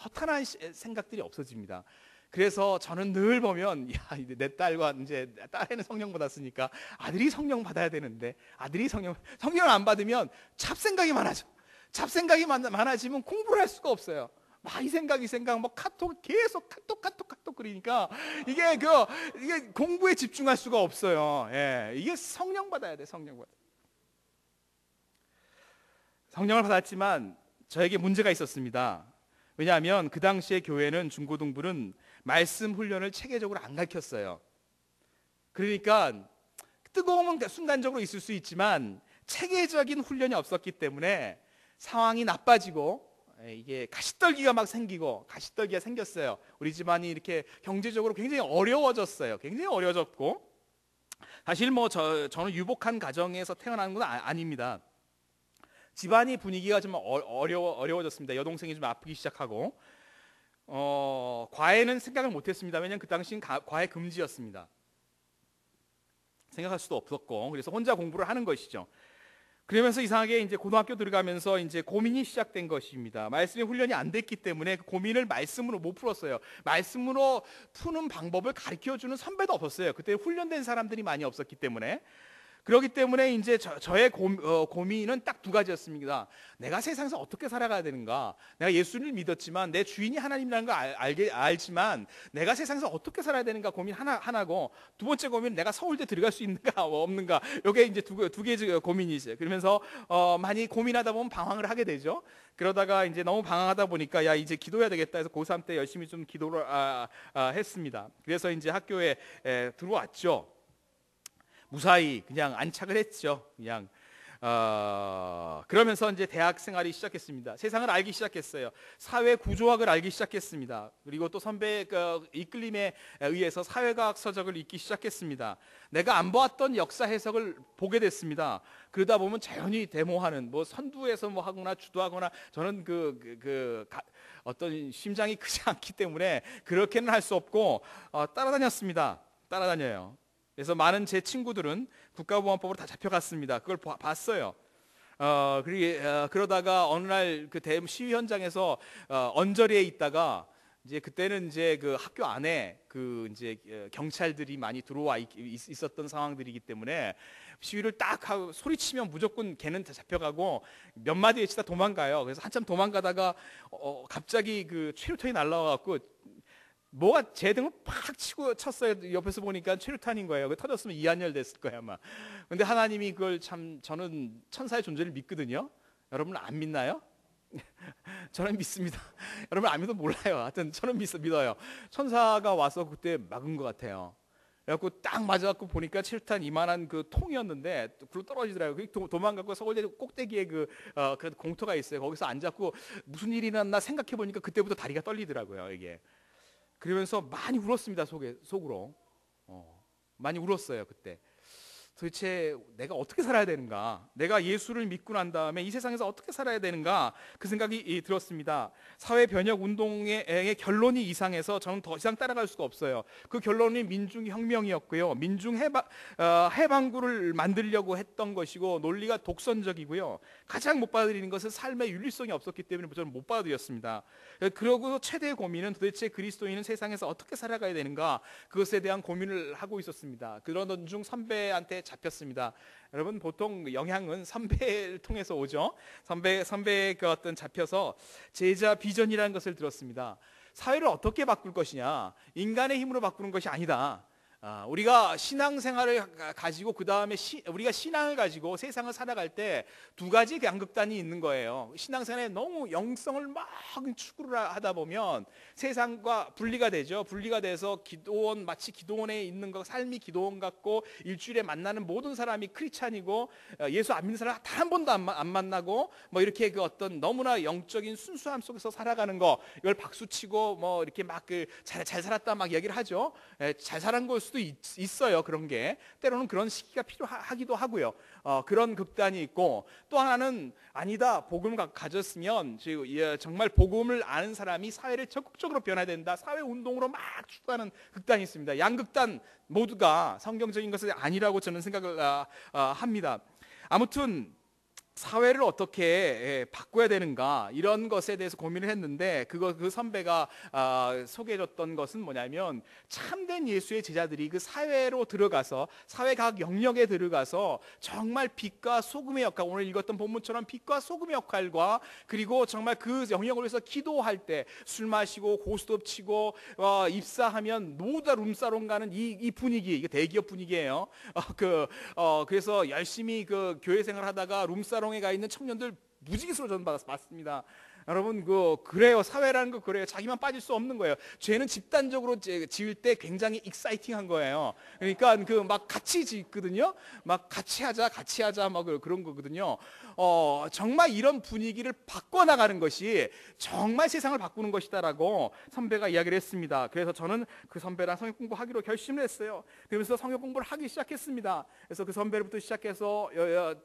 [SPEAKER 1] 허탄한 생각들이 없어집니다. 그래서 저는 늘 보면 내 딸과 이제 딸애는 성령 받았으니까 아들이 성령 받아야 되는데 아들이 성령을 안 받으면 잡생각이 많아져. 잡생각이 많아지면 공부를 할 수가 없어요. 막 이 생각 뭐 카톡 계속 카톡 그러니까 이게 공부에 집중할 수가 없어요. 이게 성령 받아야 돼. 성령을 받았지만 저에게 문제가 있었습니다. 왜냐하면 그 당시에 교회는 중고등부는 말씀 훈련을 체계적으로 안 가르쳤어요. 그러니까 뜨거움은 순간적으로 있을 수 있지만 체계적인 훈련이 없었기 때문에 상황이 나빠지고 이게 가시떨기가 막 생기고 가시떨기가 생겼어요. 우리 집안이 이렇게 경제적으로 굉장히 어려워졌어요. 굉장히 어려워졌고 사실 뭐 저는 유복한 가정에서 태어난 건 아닙니다. 집안이 분위기가 좀 어려워졌습니다. 여동생이 좀 아프기 시작하고 과외는 생각을 못했습니다. 왜냐하면 그 당시는 과외 금지였습니다. 생각할 수도 없었고 그래서 혼자 공부를 하는 것이죠. 그러면서 이상하게 이제 고등학교 들어가면서 이제 고민이 시작된 것입니다. 말씀의 훈련이 안 됐기 때문에 그 고민을 말씀으로 못 풀었어요. 말씀으로 푸는 방법을 가르쳐주는 선배도 없었어요. 그때 훈련된 사람들이 많이 없었기 때문에. 그렇기 때문에 이제 저의 고민은 딱 두 가지였습니다. 내가 세상에서 어떻게 살아가야 되는가? 내가 예수를 믿었지만 내 주인이 하나님이라는 걸 알지만 내가 세상에서 어떻게 살아야 되는가 고민 하나고 두 번째 고민은 내가 서울대 들어갈 수 있는가 없는가? 이게 이제 두 개의 고민이죠. 그러면서 많이 고민하다 보면 방황을 하게 되죠. 그러다가 이제 너무 방황하다 보니까 야 이제 기도해야 되겠다 해서 고3 때 열심히 좀 기도를 했습니다. 그래서 이제 학교에 들어왔죠. 무사히 그냥 안착을 했죠. 그냥 그러면서 이제 대학 생활이 시작했습니다. 세상을 알기 시작했어요. 사회 구조학을 알기 시작했습니다. 그리고 또 선배의 이끌림에 의해서 사회과학 서적을 읽기 시작했습니다. 내가 안 보았던 역사 해석을 보게 됐습니다. 그러다 보면 자연히 데모하는 뭐 선두에서 뭐 하거나 주도하거나, 저는 어떤 심장이 크지 않기 때문에 그렇게는 할 수 없고 따라다녔습니다. 따라다녀요. 그래서 많은 제 친구들은 국가보안법으로 다 잡혀갔습니다. 그걸 봤어요. 그러다가 어느 날 그 대형 시위 현장에서 언저리에 있다가, 이제 그때는 이제 그 학교 안에 이제 경찰들이 많이 들어와 있었던 상황들이기 때문에 시위를 딱 하고 소리치면 무조건 걔는 다 잡혀가고 몇 마디 외치다 도망가요. 그래서 한참 도망가다가 갑자기 그 최루탄이 날라와갖고 뭐가 제 등을 팍 치고 쳤어요. 옆에서 보니까 최루탄인 거예요. 그 터졌으면 이한열 됐을 거예요 아마. 근데 하나님이 그걸 저는 천사의 존재를 믿거든요. 여러분 안 믿나요? 저는 믿습니다. 여러분 안 믿어도 몰라요. 하여튼 저는 믿어요. 천사가 와서 그때 막은 것 같아요. 그래갖고 딱 맞아갖고 보니까 최루탄 이만한 그 통이었는데 굴러 떨어지더라고요. 도망가고 서울대 꼭대기에 그 공터가 있어요. 거기서 앉았고 무슨 일이 났나 생각해 보니까 그때부터 다리가 떨리더라고요 이게. 그러면서 많이 울었습니다. 속으로 많이 울었어요 그때. 도대체 내가 어떻게 살아야 되는가, 내가 예수를 믿고 난 다음에 이 세상에서 어떻게 살아야 되는가, 그 생각이 들었습니다. 사회 변혁 운동의 결론이 이상해서 저는 더 이상 따라갈 수가 없어요. 그 결론이 민중혁명이었고요, 해방구를 만들려고 했던 것이고, 논리가 독선적이고요, 가장 못 받아들이는 것은 삶의 윤리성이 없었기 때문에 저는 못 받아들였습니다. 그러고 최대의 고민은 도대체 그리스도인은 세상에서 어떻게 살아가야 되는가, 그것에 대한 고민을 하고 있었습니다. 그러던 중 선배한테 잡혔습니다. 여러분 보통 영향은 선배를 통해서 오죠. 선배의 그 어떤 잡혀서 제자 비전이라는 것을 들었습니다. 사회를 어떻게 바꿀 것이냐, 인간의 힘으로 바꾸는 것이 아니다. 우리가 신앙생활을 가지고 그 다음에 우리가 신앙을 가지고 세상을 살아갈 때 두 가지 양극단이 있는 거예요. 신앙생활에 너무 영성을 막 추구를 하다 보면 세상과 분리가 되죠. 분리가 돼서 마치 기도원에 있는 거, 삶이 기도원 같고 일주일에 만나는 모든 사람이 크리스찬이고 예수 안 믿는 사람 단 한 번도 안 만나고 뭐 이렇게 그 어떤 너무나 영적인 순수함 속에서 살아가는 거, 이걸 박수치고 뭐 이렇게 막 잘 살았다 막 얘기를 하죠. 잘 살은 걸 수도 있어요. 그런 게 때로는 그런 시기가 필요하기도 하고요. 그런 극단이 있고, 또 하나는 아니다, 복음을 가졌으면 정말 복음을 아는 사람이 사회를 적극적으로 변화해야 된다, 사회 운동으로 막 추구하는 극단이 있습니다. 양극단 모두가 성경적인 것은 아니라고 저는 생각을 합니다. 아무튼 사회를 어떻게 바꿔야 되는가, 이런 것에 대해서 고민을 했는데 그 선배가 소개해줬던 것은 뭐냐면, 참된 예수의 제자들이 그 사회로 들어가서 사회 각 영역에 들어가서 정말 빛과 소금의 역할, 오늘 읽었던 본문처럼 빛과 소금의 역할과, 그리고 정말 그 영역을 위해서 기도할 때 술 마시고 고스톱 치고 입사하면 모두 다 룸사롱 가는 이 분위기, 이게 대기업 분위기예요. 그래서 열심히 그 교회 생활하다가 룸사롱 가 있는 청년들 무지개수로 저는 봤습니다. 여러분 그래요. 사회라는 거 그래요. 자기만 빠질 수 없는 거예요. 죄는 집단적으로 지을 때 굉장히 익사이팅한 거예요. 그러니까 막 같이 짓거든요. 막 같이 하자 막 그런 거거든요. 정말 이런 분위기를 바꿔나가는 것이 정말 세상을 바꾸는 것이다라고 선배가 이야기를 했습니다. 그래서 저는 그 선배랑 성역 공부하기로 결심을 했어요. 그러면서 성역 공부를 하기 시작했습니다. 그래서 그 선배로부터 시작해서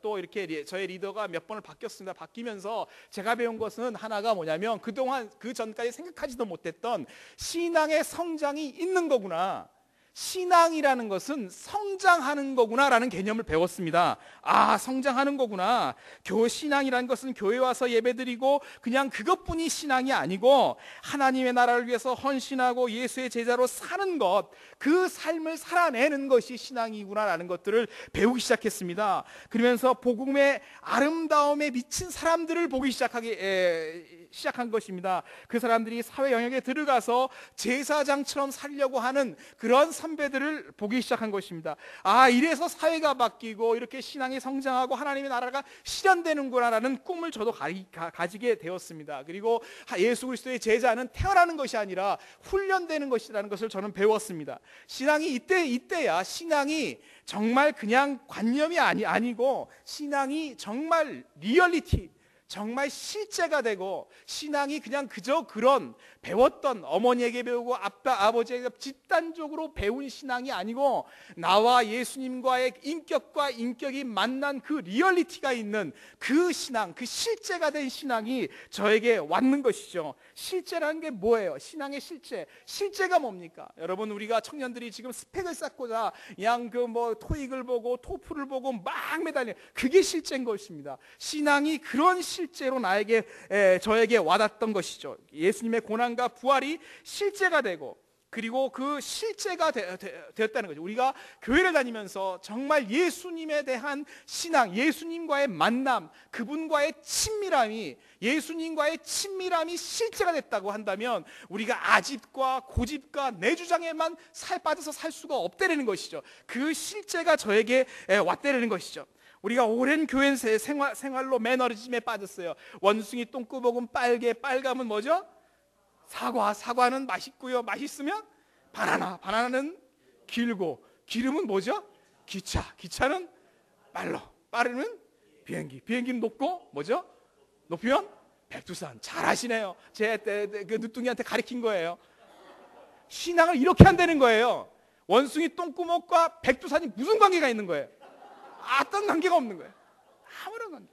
[SPEAKER 1] 또 이렇게 저의 리더가 몇 번을 바뀌었습니다. 바뀌면서 제가 배운 것은 하나가 뭐냐면, 그동안 그 전까지 생각하지도 못했던 신앙의 성장이 있는 거구나, 신앙이라는 것은 성장하는 거구나라는 개념을 배웠습니다. 성장하는 거구나. 신앙이라는 것은 교회 와서 예배드리고 그냥 그것뿐이 신앙이 아니고, 하나님의 나라를 위해서 헌신하고 예수의 제자로 사는 것, 그 삶을 살아내는 것이 신앙이구나라는 것들을 배우기 시작했습니다. 그러면서 복음의 아름다움에 미친 사람들을 보기 시작한 것입니다. 그 사람들이 사회 영역에 들어가서 제사장처럼 살려고 하는 그런 선배들을 보기 시작한 것입니다. 아, 이래서 사회가 바뀌고 이렇게 신앙이 성장하고 하나님의 나라가 실현되는구나라는 꿈을 저도 가지게 되었습니다. 그리고 예수 그리스도의 제자는 태어나는 것이 아니라 훈련되는 것이라는 것을 저는 배웠습니다. 신앙이 이때야 신앙이 정말 그냥 관념이 아니고 신앙이 정말 리얼리티, 정말 실제가 되고, 신앙이 그냥 그저 그런 배웠던 어머니에게 배우고 아버지에게 집단적으로 배운 신앙이 아니고 나와 예수님과의 인격과 인격이 만난 그 리얼리티가 있는 그 신앙, 그 실제가 된 신앙이 저에게 왔는 것이죠. 실제라는 게 뭐예요? 신앙의 실제가 뭡니까? 여러분, 우리가 청년들이 지금 스펙을 쌓고자 그냥 토익을 보고 토플을 보고 막 매달려, 그게 실제인 것입니다. 신앙이 그런 실제로 저에게 와닿던 것이죠. 예수님의 고난과 부활이 실제가 되고, 그리고 그 실제가 되었다는 거죠. 우리가 교회를 다니면서 정말 예수님에 대한 신앙, 예수님과의 만남, 그분과의 친밀함이, 예수님과의 친밀함이 실제가 됐다고 한다면 우리가 아집과 고집과 내 주장에만 빠져서 살 수가 없다는 것이죠. 그 실제가 저에게 왔다는 것이죠. 우리가 오랜 교회 생활로 매너리즘에 빠졌어요. 원숭이 똥구멍은 빨가면 뭐죠? 사과는 맛있고요. 맛있으면 바나나는 길고, 기름은 뭐죠? 기차는 빠르면 비행기는 높고, 뭐죠? 높이면 백두산. 잘하시네요. 그 늦둥이한테 가르친 거예요. 신앙을 이렇게 한다는 거예요. 원숭이 똥구멍과 백두산이 무슨 관계가 있는 거예요? 어떤 관계가 없는 거예요. 아무런 관계.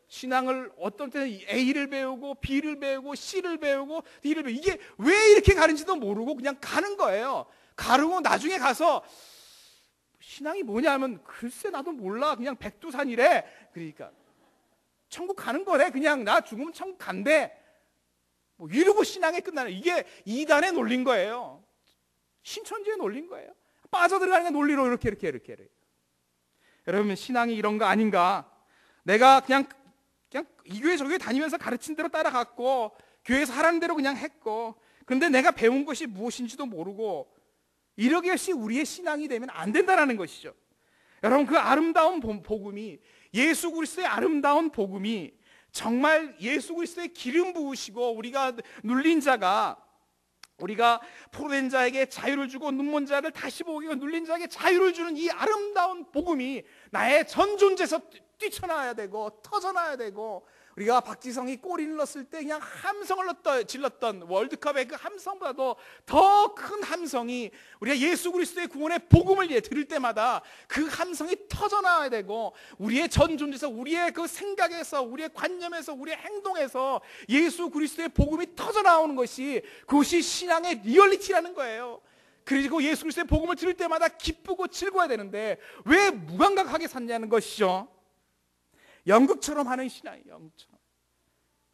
[SPEAKER 1] 신앙을 어떤 때는 A를 배우고 B를 배우고 C를 배우고 D를 배우고, 이게 왜 이렇게 가는지도 모르고 그냥 가는 거예요. 가르고 나중에 가서 신앙이 뭐냐면, 글쎄 나도 몰라, 그냥 백두산이래. 그러니까 천국 가는 거래. 그냥 나 죽으면 천국 간대. 이러고 신앙이 끝나는, 이게 이단의 논리인 거예요. 신천지의 논리인 거예요. 빠져들어가는 논리로 이렇게. 여러분, 신앙이 이런 거 아닌가? 내가 그냥 이 교회 저 교회 다니면서 가르친 대로 따라갔고, 교회에서 하라는 대로 그냥 했고, 근데 내가 배운 것이 무엇인지도 모르고, 이렇게 우리의 신앙이 되면 안 된다는 것이죠. 여러분, 그 아름다운 복음이, 예수 그리스도의 아름다운 복음이 정말 예수 그리스도의 기름 부으시고, 우리가 눌린 자가, 우리가 포로된 자에게 자유를 주고 눈먼 자를 다시 보게 하고 눌린 자에게 자유를 주는 이 아름다운 복음이 나의 전 존재에서 뛰쳐나와야 되고 터져나와야 되고, 우리가 박지성이 골을 넣었을 때 그냥 함성을 질렀던 월드컵의 그 함성보다도 더 큰 함성이, 우리가 예수 그리스도의 구원의 복음을 들을 때마다 그 함성이 터져나와야 되고, 우리의 전 존재에서, 우리의 그 생각에서, 우리의 관념에서, 우리의 행동에서 예수 그리스도의 복음이 터져나오는 것이, 그것이 신앙의 리얼리티라는 거예요. 그리고 예수 그리스도의 복음을 들을 때마다 기쁘고 즐거워야 되는데 왜 무감각하게 샀냐는 것이죠. 연극처럼 하는 신앙이에요. 연극처럼.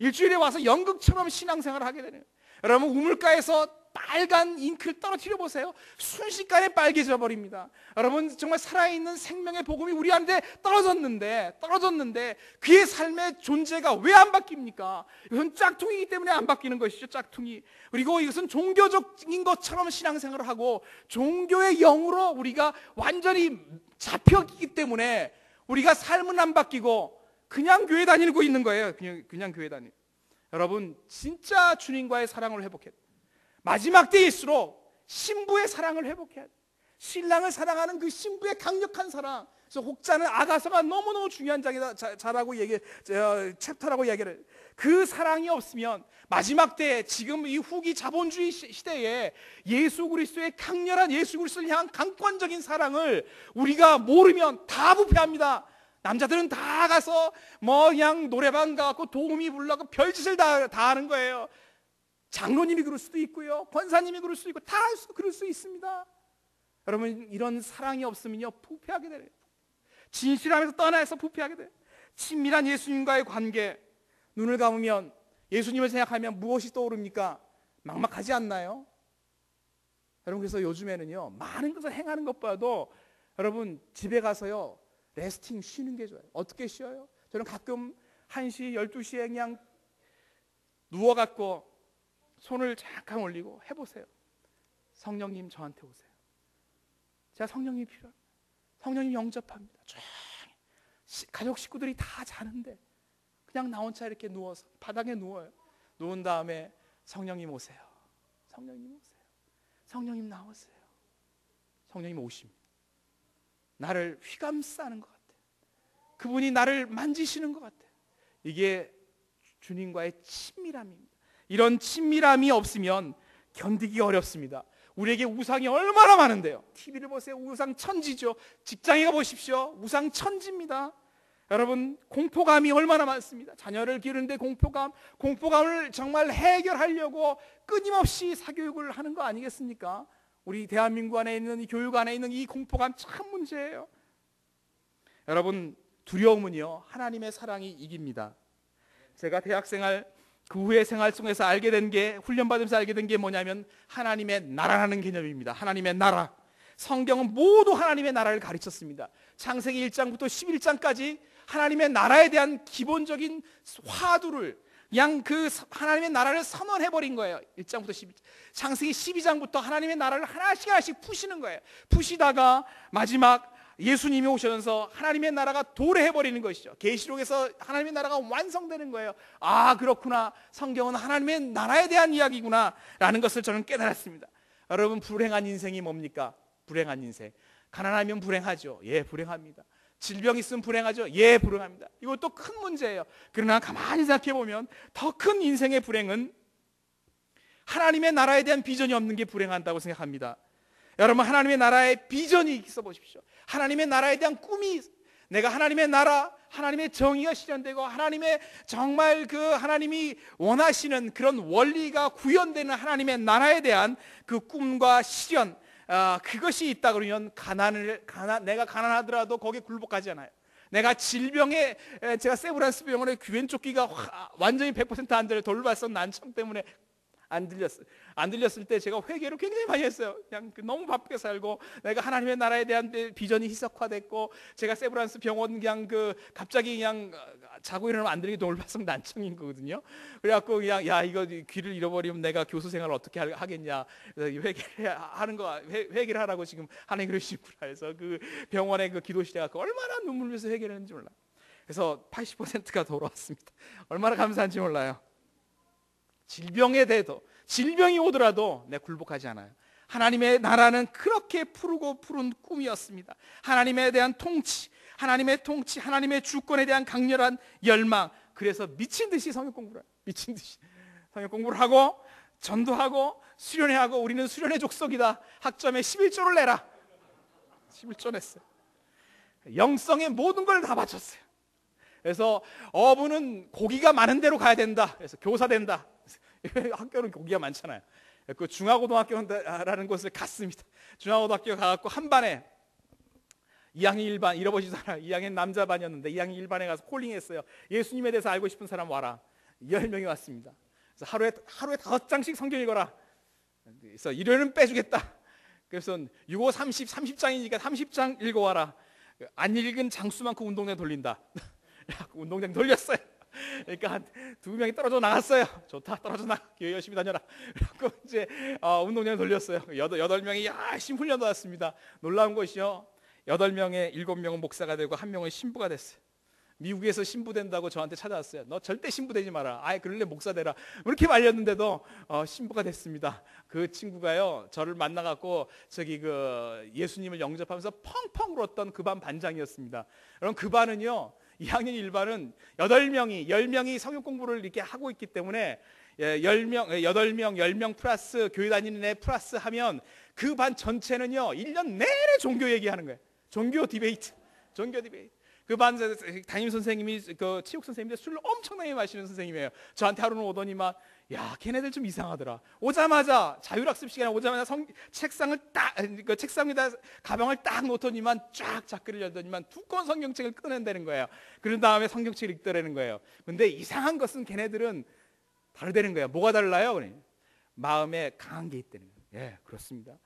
[SPEAKER 1] 일주일에 와서 연극처럼 신앙생활을 하게 되는 거예요. 여러분, 우물가에서 빨간 잉크를 떨어뜨려 보세요. 순식간에 빨개져 버립니다. 여러분, 정말 살아있는 생명의 복음이 우리한테 떨어졌는데 그의 삶의 존재가 왜 안 바뀝니까? 이것은 짝퉁이기 때문에 안 바뀌는 것이죠. 짝퉁이. 그리고 이것은 종교적인 것처럼 신앙생활을 하고 종교의 영으로 우리가 완전히 잡혔기 때문에 우리가 삶은 안 바뀌고 그냥 교회 다니고 있는 거예요. 그냥 교회 다니고. 여러분, 진짜 주님과의 사랑을 회복해야 돼요. 마지막 때일수록 신부의 사랑을 회복해야 돼요. 신랑을 사랑하는 그 신부의 강력한 사랑. 그래서 혹자는 아가서가 너무너무 중요한 자라고 챕터라고 이야기를 해요. 그 사랑이 없으면 마지막 때, 지금 이 후기 자본주의 시대에 예수 그리스도의 강렬한, 예수 그리스도를 향한 강권적인 사랑을 우리가 모르면 다 부패합니다. 남자들은 다 가서 그냥 노래방 가고 도우미 불러고 별짓을 다 하는 거예요. 장로님이 그럴 수도 있고요, 권사님이 그럴 수도 있고, 다 그럴 수 있습니다. 여러분, 이런 사랑이 없으면요 부패하게 돼요. 진실함에서 떠나서 부패하게 돼요. 친밀한 예수님과의 관계, 눈을 감으면 예수님을 생각하면 무엇이 떠오릅니까? 막막하지 않나요? 여러분, 그래서 요즘에는요 많은 것을 행하는 것보다도 여러분 집에 가서요 레스팅, 쉬는 게 좋아요. 어떻게 쉬어요? 저는 가끔 1시, 12시에 그냥 누워갖고 손을 잠깐 올리고 해보세요. 성령님 저한테 오세요. 제가 성령님이 필요합니다. 성령님 영접합니다. 가족 식구들이 다 자는데 그냥 나 혼자 이렇게 누워서 바닥에 누워요. 누운 다음에 성령님 오세요. 성령님 오세요. 성령님 나오세요. 성령님 오십니다. 나를 휘감싸는 것 같아요. 그분이 나를 만지시는 것 같아요. 이게 주님과의 친밀함입니다. 이런 친밀함이 없으면 견디기 어렵습니다. 우리에게 우상이 얼마나 많은데요. TV를 보세요. 우상 천지죠. 직장에 가보십시오. 우상 천지입니다. 여러분, 공포감이 얼마나 많습니다. 자녀를 기르는데 공포감을 정말 해결하려고 끊임없이 사교육을 하는 거 아니겠습니까? 우리 대한민국 안에 있는 이 교육 안에 있는 이 공포감 참 문제예요. 여러분, 두려움은요 하나님의 사랑이 이깁니다. 제가 대학생활 그 후의 생활 속에서 알게 된 게, 훈련받으면서 알게 된 게 뭐냐면 하나님의 나라라는 개념입니다. 하나님의 나라. 성경은 모두 하나님의 나라를 가르쳤습니다. 창세기 1장부터 11장까지 하나님의 나라에 대한 기본적인 화두를 그냥 그 하나님의 나라를 선언해버린 거예요. 1장부터 12장. 창세기 12장부터 하나님의 나라를 하나씩 푸시는 거예요. 푸시다가 마지막 예수님이 오셔서 하나님의 나라가 도래해버리는 것이죠. 계시록에서 하나님의 나라가 완성되는 거예요. 아, 그렇구나. 성경은 하나님의 나라에 대한 이야기구나 라는 것을 저는 깨달았습니다. 여러분, 불행한 인생이 뭡니까? 불행한 인생. 가난하면 불행하죠. 예, 불행합니다. 질병 있으면 불행하죠. 예, 불행합니다. 이것도 큰 문제예요. 그러나 가만히 생각해보면 더 큰 인생의 불행은 하나님의 나라에 대한 비전이 없는 게 불행하다고 생각합니다. 여러분, 하나님의 나라에 비전이 있어 보십시오. 하나님의 나라에 대한 꿈이, 내가 하나님의 나라, 하나님의 정의가 실현되고 하나님의 정말 그 하나님이 원하시는 그런 원리가 구현되는 하나님의 나라에 대한 그 꿈과 실현, 그것이 있다 그러면 내가 가난하더라도 거기에 굴복하지 않아요. 내가 질병에, 제가 세브란스 병원에 귀 쪽 귀가 완전히 100% 안 들려요. 돌발성 난청 때문에 안 들렸을 때 제가 회개를 굉장히 많이 했어요. 그냥 너무 바쁘게 살고 내가 하나님의 나라에 대한 비전이 희석화됐고, 제가 세브란스 병원 그냥 갑자기 그냥 자고 일어나면 안 들리게 돌발성 난청인 거거든요. 그래갖고 그냥 야, 이거 귀를 잃어버리면 내가 교수 생활을 어떻게 하겠냐. 회개를 하라고 지금 하나님 그러시구나. 그래서 그 병원에 그 기도실에 가서 얼마나 눈물 흘려서 회개를 했는지 몰라. 그래서 80%가 돌아왔습니다. 얼마나 감사한지 몰라요. 질병에 대해도, 질병이 오더라도 내 굴복하지 않아요. 하나님의 나라는 그렇게 푸르고 푸른 꿈이었습니다. 하나님에 대한 통치, 하나님의 주권에 대한 강렬한 열망. 그래서 미친 듯이 성경 공부를 해요. 미친 듯이 성경 공부를 하고 전도하고 수련회하고, 우리는 수련회 족속이다. 학점에 11조를 내라. 11조 냈어요. 영성의 모든 걸 다 바쳤어요. 그래서 어부는 고기가 많은 데로 가야 된다. 그래서 교사 된다. 학교는 고기가 많잖아요. 그 중화고등학교라는 곳을 갔습니다. 중화고등학교 가갖고 한 반에 2학년 1반, 잃어버리지도 않아요. 2학년 남자 반이었는데 2학년 1반에 가서 콜링했어요. 예수님에 대해서 알고 싶은 사람 와라. 10명이 왔습니다. 그래서 하루에 5장씩 성경 읽어라. 그래서 일요일은 빼주겠다. 그래서 6, 5, 30장이니까 30장 읽어와라. 안 읽은 장수만큼 운동장 돌린다. 운동장 돌렸어요. 그러니까 한 2명이 떨어져 나갔어요. 좋다, 떨어져 나가. 교회 열심히 다녀라. 그래서 이제 운동장 돌렸어요. 8명이 열심히 훈련 받았습니다. 놀라운 것이요, 8명에 7명은 목사가 되고 1명은 신부가 됐어요. 미국에서 신부된다고 저한테 찾아왔어요. 너 절대 신부되지 마라. 아예 그럴래 목사 되라. 이렇게 말렸는데도 신부가 됐습니다. 그 친구가요, 저를 만나갖고 예수님을 영접하면서 펑펑 울었던 그 반 반장이었습니다. 여러분, 그 반은요, 2학년 1반은 10명이 성경 공부를 이렇게 하고 있기 때문에 10명 플러스 교회 다니는 애 플러스 하면 그 반 전체는요 1년 내내 종교 얘기하는 거예요. 종교 디베이트. 그 반 담임 선생님이 그 체육 선생님인데 술을 엄청나게 마시는 선생님이에요. 저한테 하루는 오더니만, 야, 걔네들 좀 이상하더라. 오자마자 자율학습 시간에 오자마자 책상을 딱, 그 책상에다 가방을 딱 놓더니만 쫙 자크를 열더니만 두꺼운 성경책을 꺼낸다는 거예요. 그런 다음에 성경책을 읽더라는 거예요. 근데 이상한 것은 걔네들은 다르다는 거예요. 뭐가 달라요? 마음에 강한 게 있다는 거예요. 예, 그렇습니다.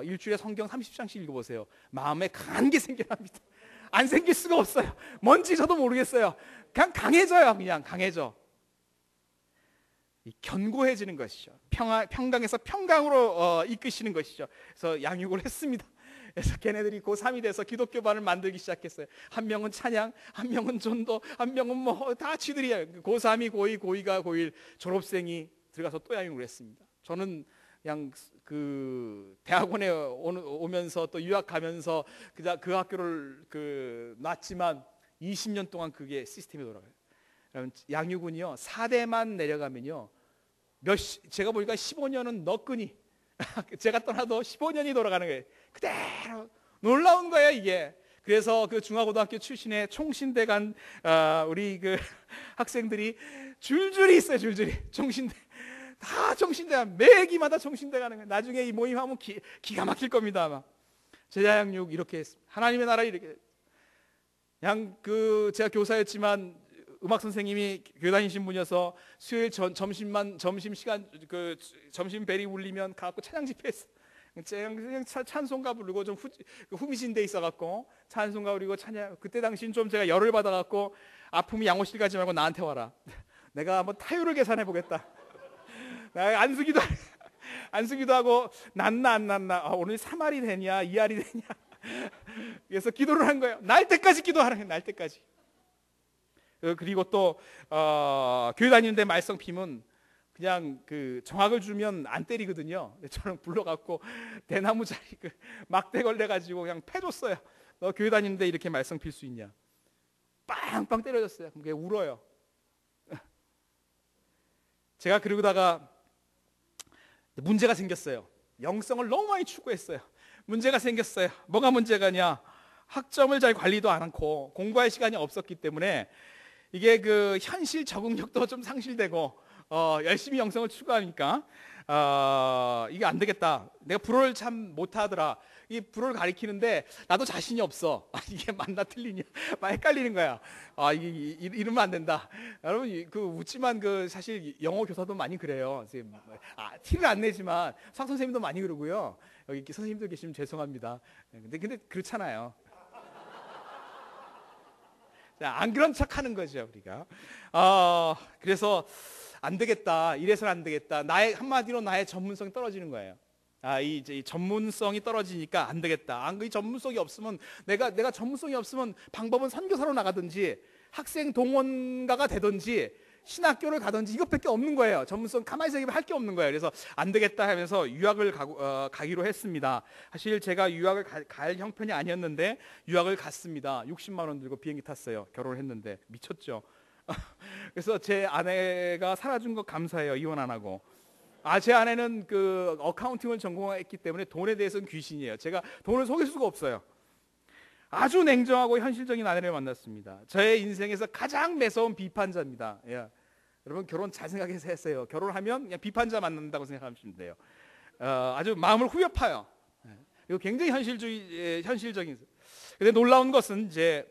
[SPEAKER 1] 일주일에 성경 30장씩 읽어보세요. 마음에 강한 게 생겨납니다. 안 생길 수가 없어요. 뭔지 저도 모르겠어요. 그냥 강해져요. 그냥 강해져. 견고해지는 것이죠. 평강에서 평강으로 이끄시는 것이죠. 그래서 양육을 했습니다. 그래서 걔네들이 고3이 돼서 기독교반을 만들기 시작했어요. 한 명은 찬양, 한 명은 전도, 한 명은 뭐 다 쥐들이야. 고3이 고2, 고2가 고1 졸업생이 들어가서 또 양육을 했습니다. 저는 그냥 그 대학원에 오면서 또 유학 가면서 그 학교를 놨지만 20년 동안 그게 시스템이 돌아가요. 양육은요 4대만 내려가면요 제가 보니까 15년은 너끈히 제가 떠나도 15년이 돌아가는 거예요. 그대로 놀라운 거예요 이게. 그래서 그 중화고등학교 출신의 총신대 간 우리 그 학생들이 줄줄이 있어요. 줄줄이 총신대 다 총신대 매기마다 총신대 가는 거예요. 나중에 이 모임하면 기가 막힐 겁니다 아마. 제자양육 이렇게 했습니다. 하나님의 나라 이렇게 그냥 제가 교사였지만 음악 선생님이 교회 다니신 분이어서 수요일 점심 시간 점심 벨이 울리면 가갖고 찬양 집회했어. 찬송가 부르고 좀 후미진 데 있어갖고 찬송가 부르고 찬양. 그때 당시는 좀 제가 열을 받아갖고 아픔이 양호실 가지 말고 나한테 와라. 내가 한번 타율을 계산해 보겠다. 안쓰기도 하고 났나 안 났나. 오늘 3알이 되냐 2알이 되냐. 그래서 기도를 한 거예요. 날 때까지 기도하는 거예요. 날 때까지. 그리고 또 교회 다니는데 말썽 피면 그냥 정학을 주면 안 때리거든요. 저는 불러갖고 대나무 자리 막대 걸려가지고 그냥 패줬어요. 너 교회 다니는데 이렇게 말썽 필 수 있냐? 빵빵 때려줬어요. 그게 울어요. 제가 그러다가 문제가 생겼어요. 영성을 너무 많이 추구했어요. 문제가 생겼어요. 뭐가 문제가냐? 학점을 잘 관리도 안 하고 공부할 시간이 없었기 때문에 이게 현실 적응력도 좀 상실되고 열심히 영성을 추구하니까 이게 안 되겠다. 내가 불어를 참 못하더라. 이 불어를 가리키는데 나도 자신이 없어. 이게 맞나 틀리냐 막 헷갈리는 거야. 이러면 안 된다. 여러분 웃지만 사실 영어 교사도 많이 그래요. 티를 안 내지만 수학 선생님도 많이 그러고요. 여기 선생님들 계시면 죄송합니다. 근데 그렇잖아요. 안 그런 척 하는 거죠 우리가. 그래서 안 되겠다. 이래서는 안 되겠다. 한마디로 나의 전문성이 떨어지는 거예요. 이 전문성이 떨어지니까 안 되겠다. 이 전문성이 없으면 내가 전문성이 없으면 방법은 선교사로 나가든지 학생 동원가가 되든지 신학교를 가든지 이것밖에 없는 거예요. 전문성 가만히 있으면 할 게 없는 거예요. 그래서 안 되겠다 하면서 유학을 가기로 했습니다. 사실 제가 유학을 갈 형편이 아니었는데 유학을 갔습니다. 60만 원 들고 비행기 탔어요. 결혼을 했는데 미쳤죠. 그래서 제 아내가 살아준 거 감사해요. 이혼 안 하고. 제 아내는 어카운팅을 전공했기 때문에 돈에 대해서는 귀신이에요. 제가 돈을 속일 수가 없어요. 아주 냉정하고 현실적인 아내를 만났습니다. 저의 인생에서 가장 매서운 비판자입니다. 여러분 결혼 잘 생각해서 했어요. 결혼하면 그냥 비판자 만난다고 생각하시면 돼요. 아주 마음을 후벼파요. 이거 굉장히 현실적인. 근데 놀라운 것은 이제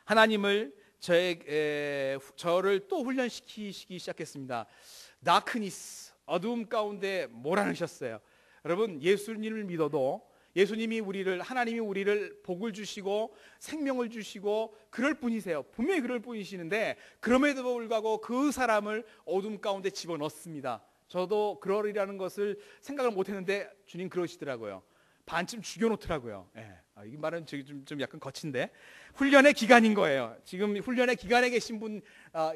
[SPEAKER 1] 하나님을 저를 또 훈련시키기 시작했습니다. 다크니스, 어두움 가운데 몰아넣으셨어요. 여러분 예수님을 믿어도 예수님이 하나님이 우리를 복을 주시고 생명을 주시고 그럴 분이세요. 분명히 그럴 분이시는데 그럼에도 불구하고 그 사람을 어둠 가운데 집어넣습니다. 저도 그러리라는 것을 생각을 못했는데 주님 그러시더라고요. 반쯤 죽여놓더라고요. 이 말은 좀 약간 거친데 훈련의 기간인 거예요. 지금 훈련의 기간에 계신 분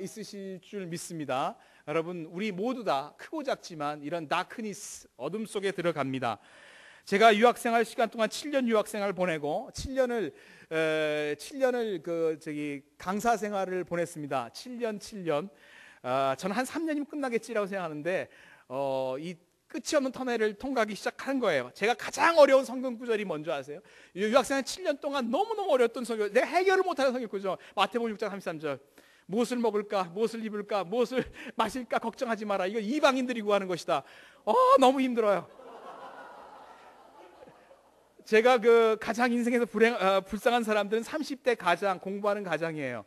[SPEAKER 1] 있으실 줄 믿습니다. 여러분 우리 모두 다 크고 작지만 이런 다크니스 어둠 속에 들어갑니다. 제가 유학생활 시간 동안 7년 유학생활을 보내고 7년을 강사 생활을 보냈습니다. 7년. 저는 한 3년이면 끝나겠지라고 생각하는데 이 끝이 없는 터널을 통과하기 시작한 거예요. 제가 가장 어려운 성경 구절이 뭔지 아세요? 유학생활 7년 동안 너무너무 어려웠던 성경, 내가 해결을 못하는 성경 구절. 마태복음 6장 33절. 무엇을 먹을까, 무엇을 입을까, 무엇을 마실까 걱정하지 마라. 이거 이방인들이 구하는 것이다. 너무 힘들어요. 제가 가장 인생에서 불쌍한 사람들은 30대 가장, 공부하는 가장이에요.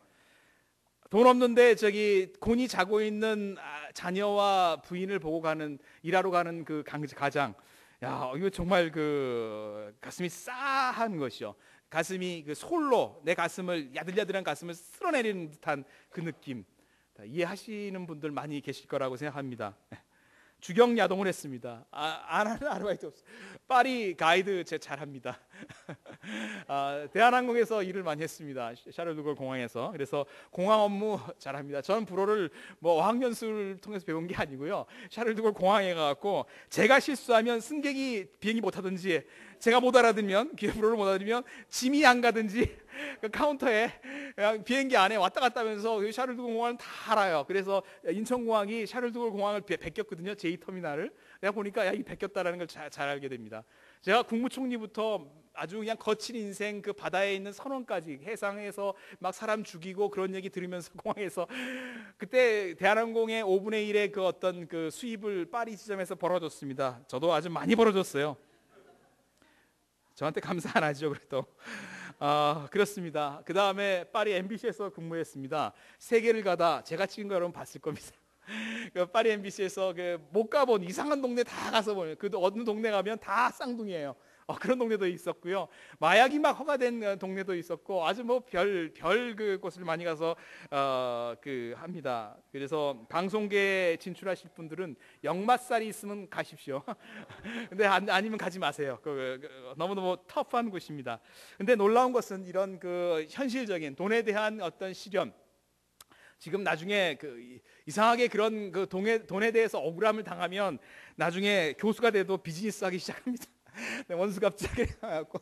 [SPEAKER 1] 돈 없는데 곤히 자고 있는 자녀와 부인을 보고 일하러 가는 그 가장. 이거 정말 가슴이 싸한 것이요. 가슴이 솔로 내 가슴을 야들야들한 가슴을 쓸어내리는 듯한 그 느낌. 있습니다. 이해하시는 분들 많이 계실 거라고 생각합니다. 주경 야동을 했습니다. 안 하는 아르바이트 없어요. 파리 가이드 제 잘합니다. 대한항공에서 일을 많이 했습니다. 샤를드골 공항에서. 그래서 공항 업무 잘합니다. 저는 불어를 뭐 어학연수를 통해서 배운 게 아니고요. 샤를드골 공항에 가갖고 제가 실수하면 승객이 비행기 못 타든지, 제가 못 알아들으면, 불어를 못 알아들으면 짐이 안 가든지 그 카운터에 그냥 비행기 안에 왔다 갔다 하면서 샤를드골 공항은 다 알아요. 그래서 인천공항이 샤를드골 공항을 베꼈거든요. 제2터미널을. 내가 보니까 야, 이 베꼈다라는 걸 잘 알게 됩니다. 제가 국무총리부터 아주 그냥 거친 인생, 그 바다에 있는 선원까지, 해상에서 막 사람 죽이고 그런 얘기 들으면서 공항에서, 그때 대한항공의 5분의 1의 그 어떤 그 수입을 파리 지점에서 벌어줬습니다. 저도 아주 많이 벌어줬어요. 저한테 감사 안 하죠, 그래도. 그렇습니다. 그 다음에 파리 MBC에서 근무했습니다. 세계를 가다 제가 찍은 거 여러분 봤을 겁니다. 그 파리 MBC에서 그 못 가본 이상한 동네 다 가서 보면, 그 어느 동네 가면 다 쌍둥이에요. 그런 동네도 있었고요. 마약이 막 허가된 동네도 있었고, 아주 뭐 별 그 곳을 많이 가서 합니다. 그래서 방송계에 진출하실 분들은 역마살이 있으면 가십시오. 근데 아니면 가지 마세요. 너무너무 터프한 곳입니다. 근데 놀라운 것은 이런 그 현실적인 돈에 대한 어떤 시련, 지금 나중에 이상하게 그런 그 돈에 대해서 억울함을 당하면 나중에 교수가 돼도 비즈니스 하기 시작합니다. 원수 갑자기 해갖고.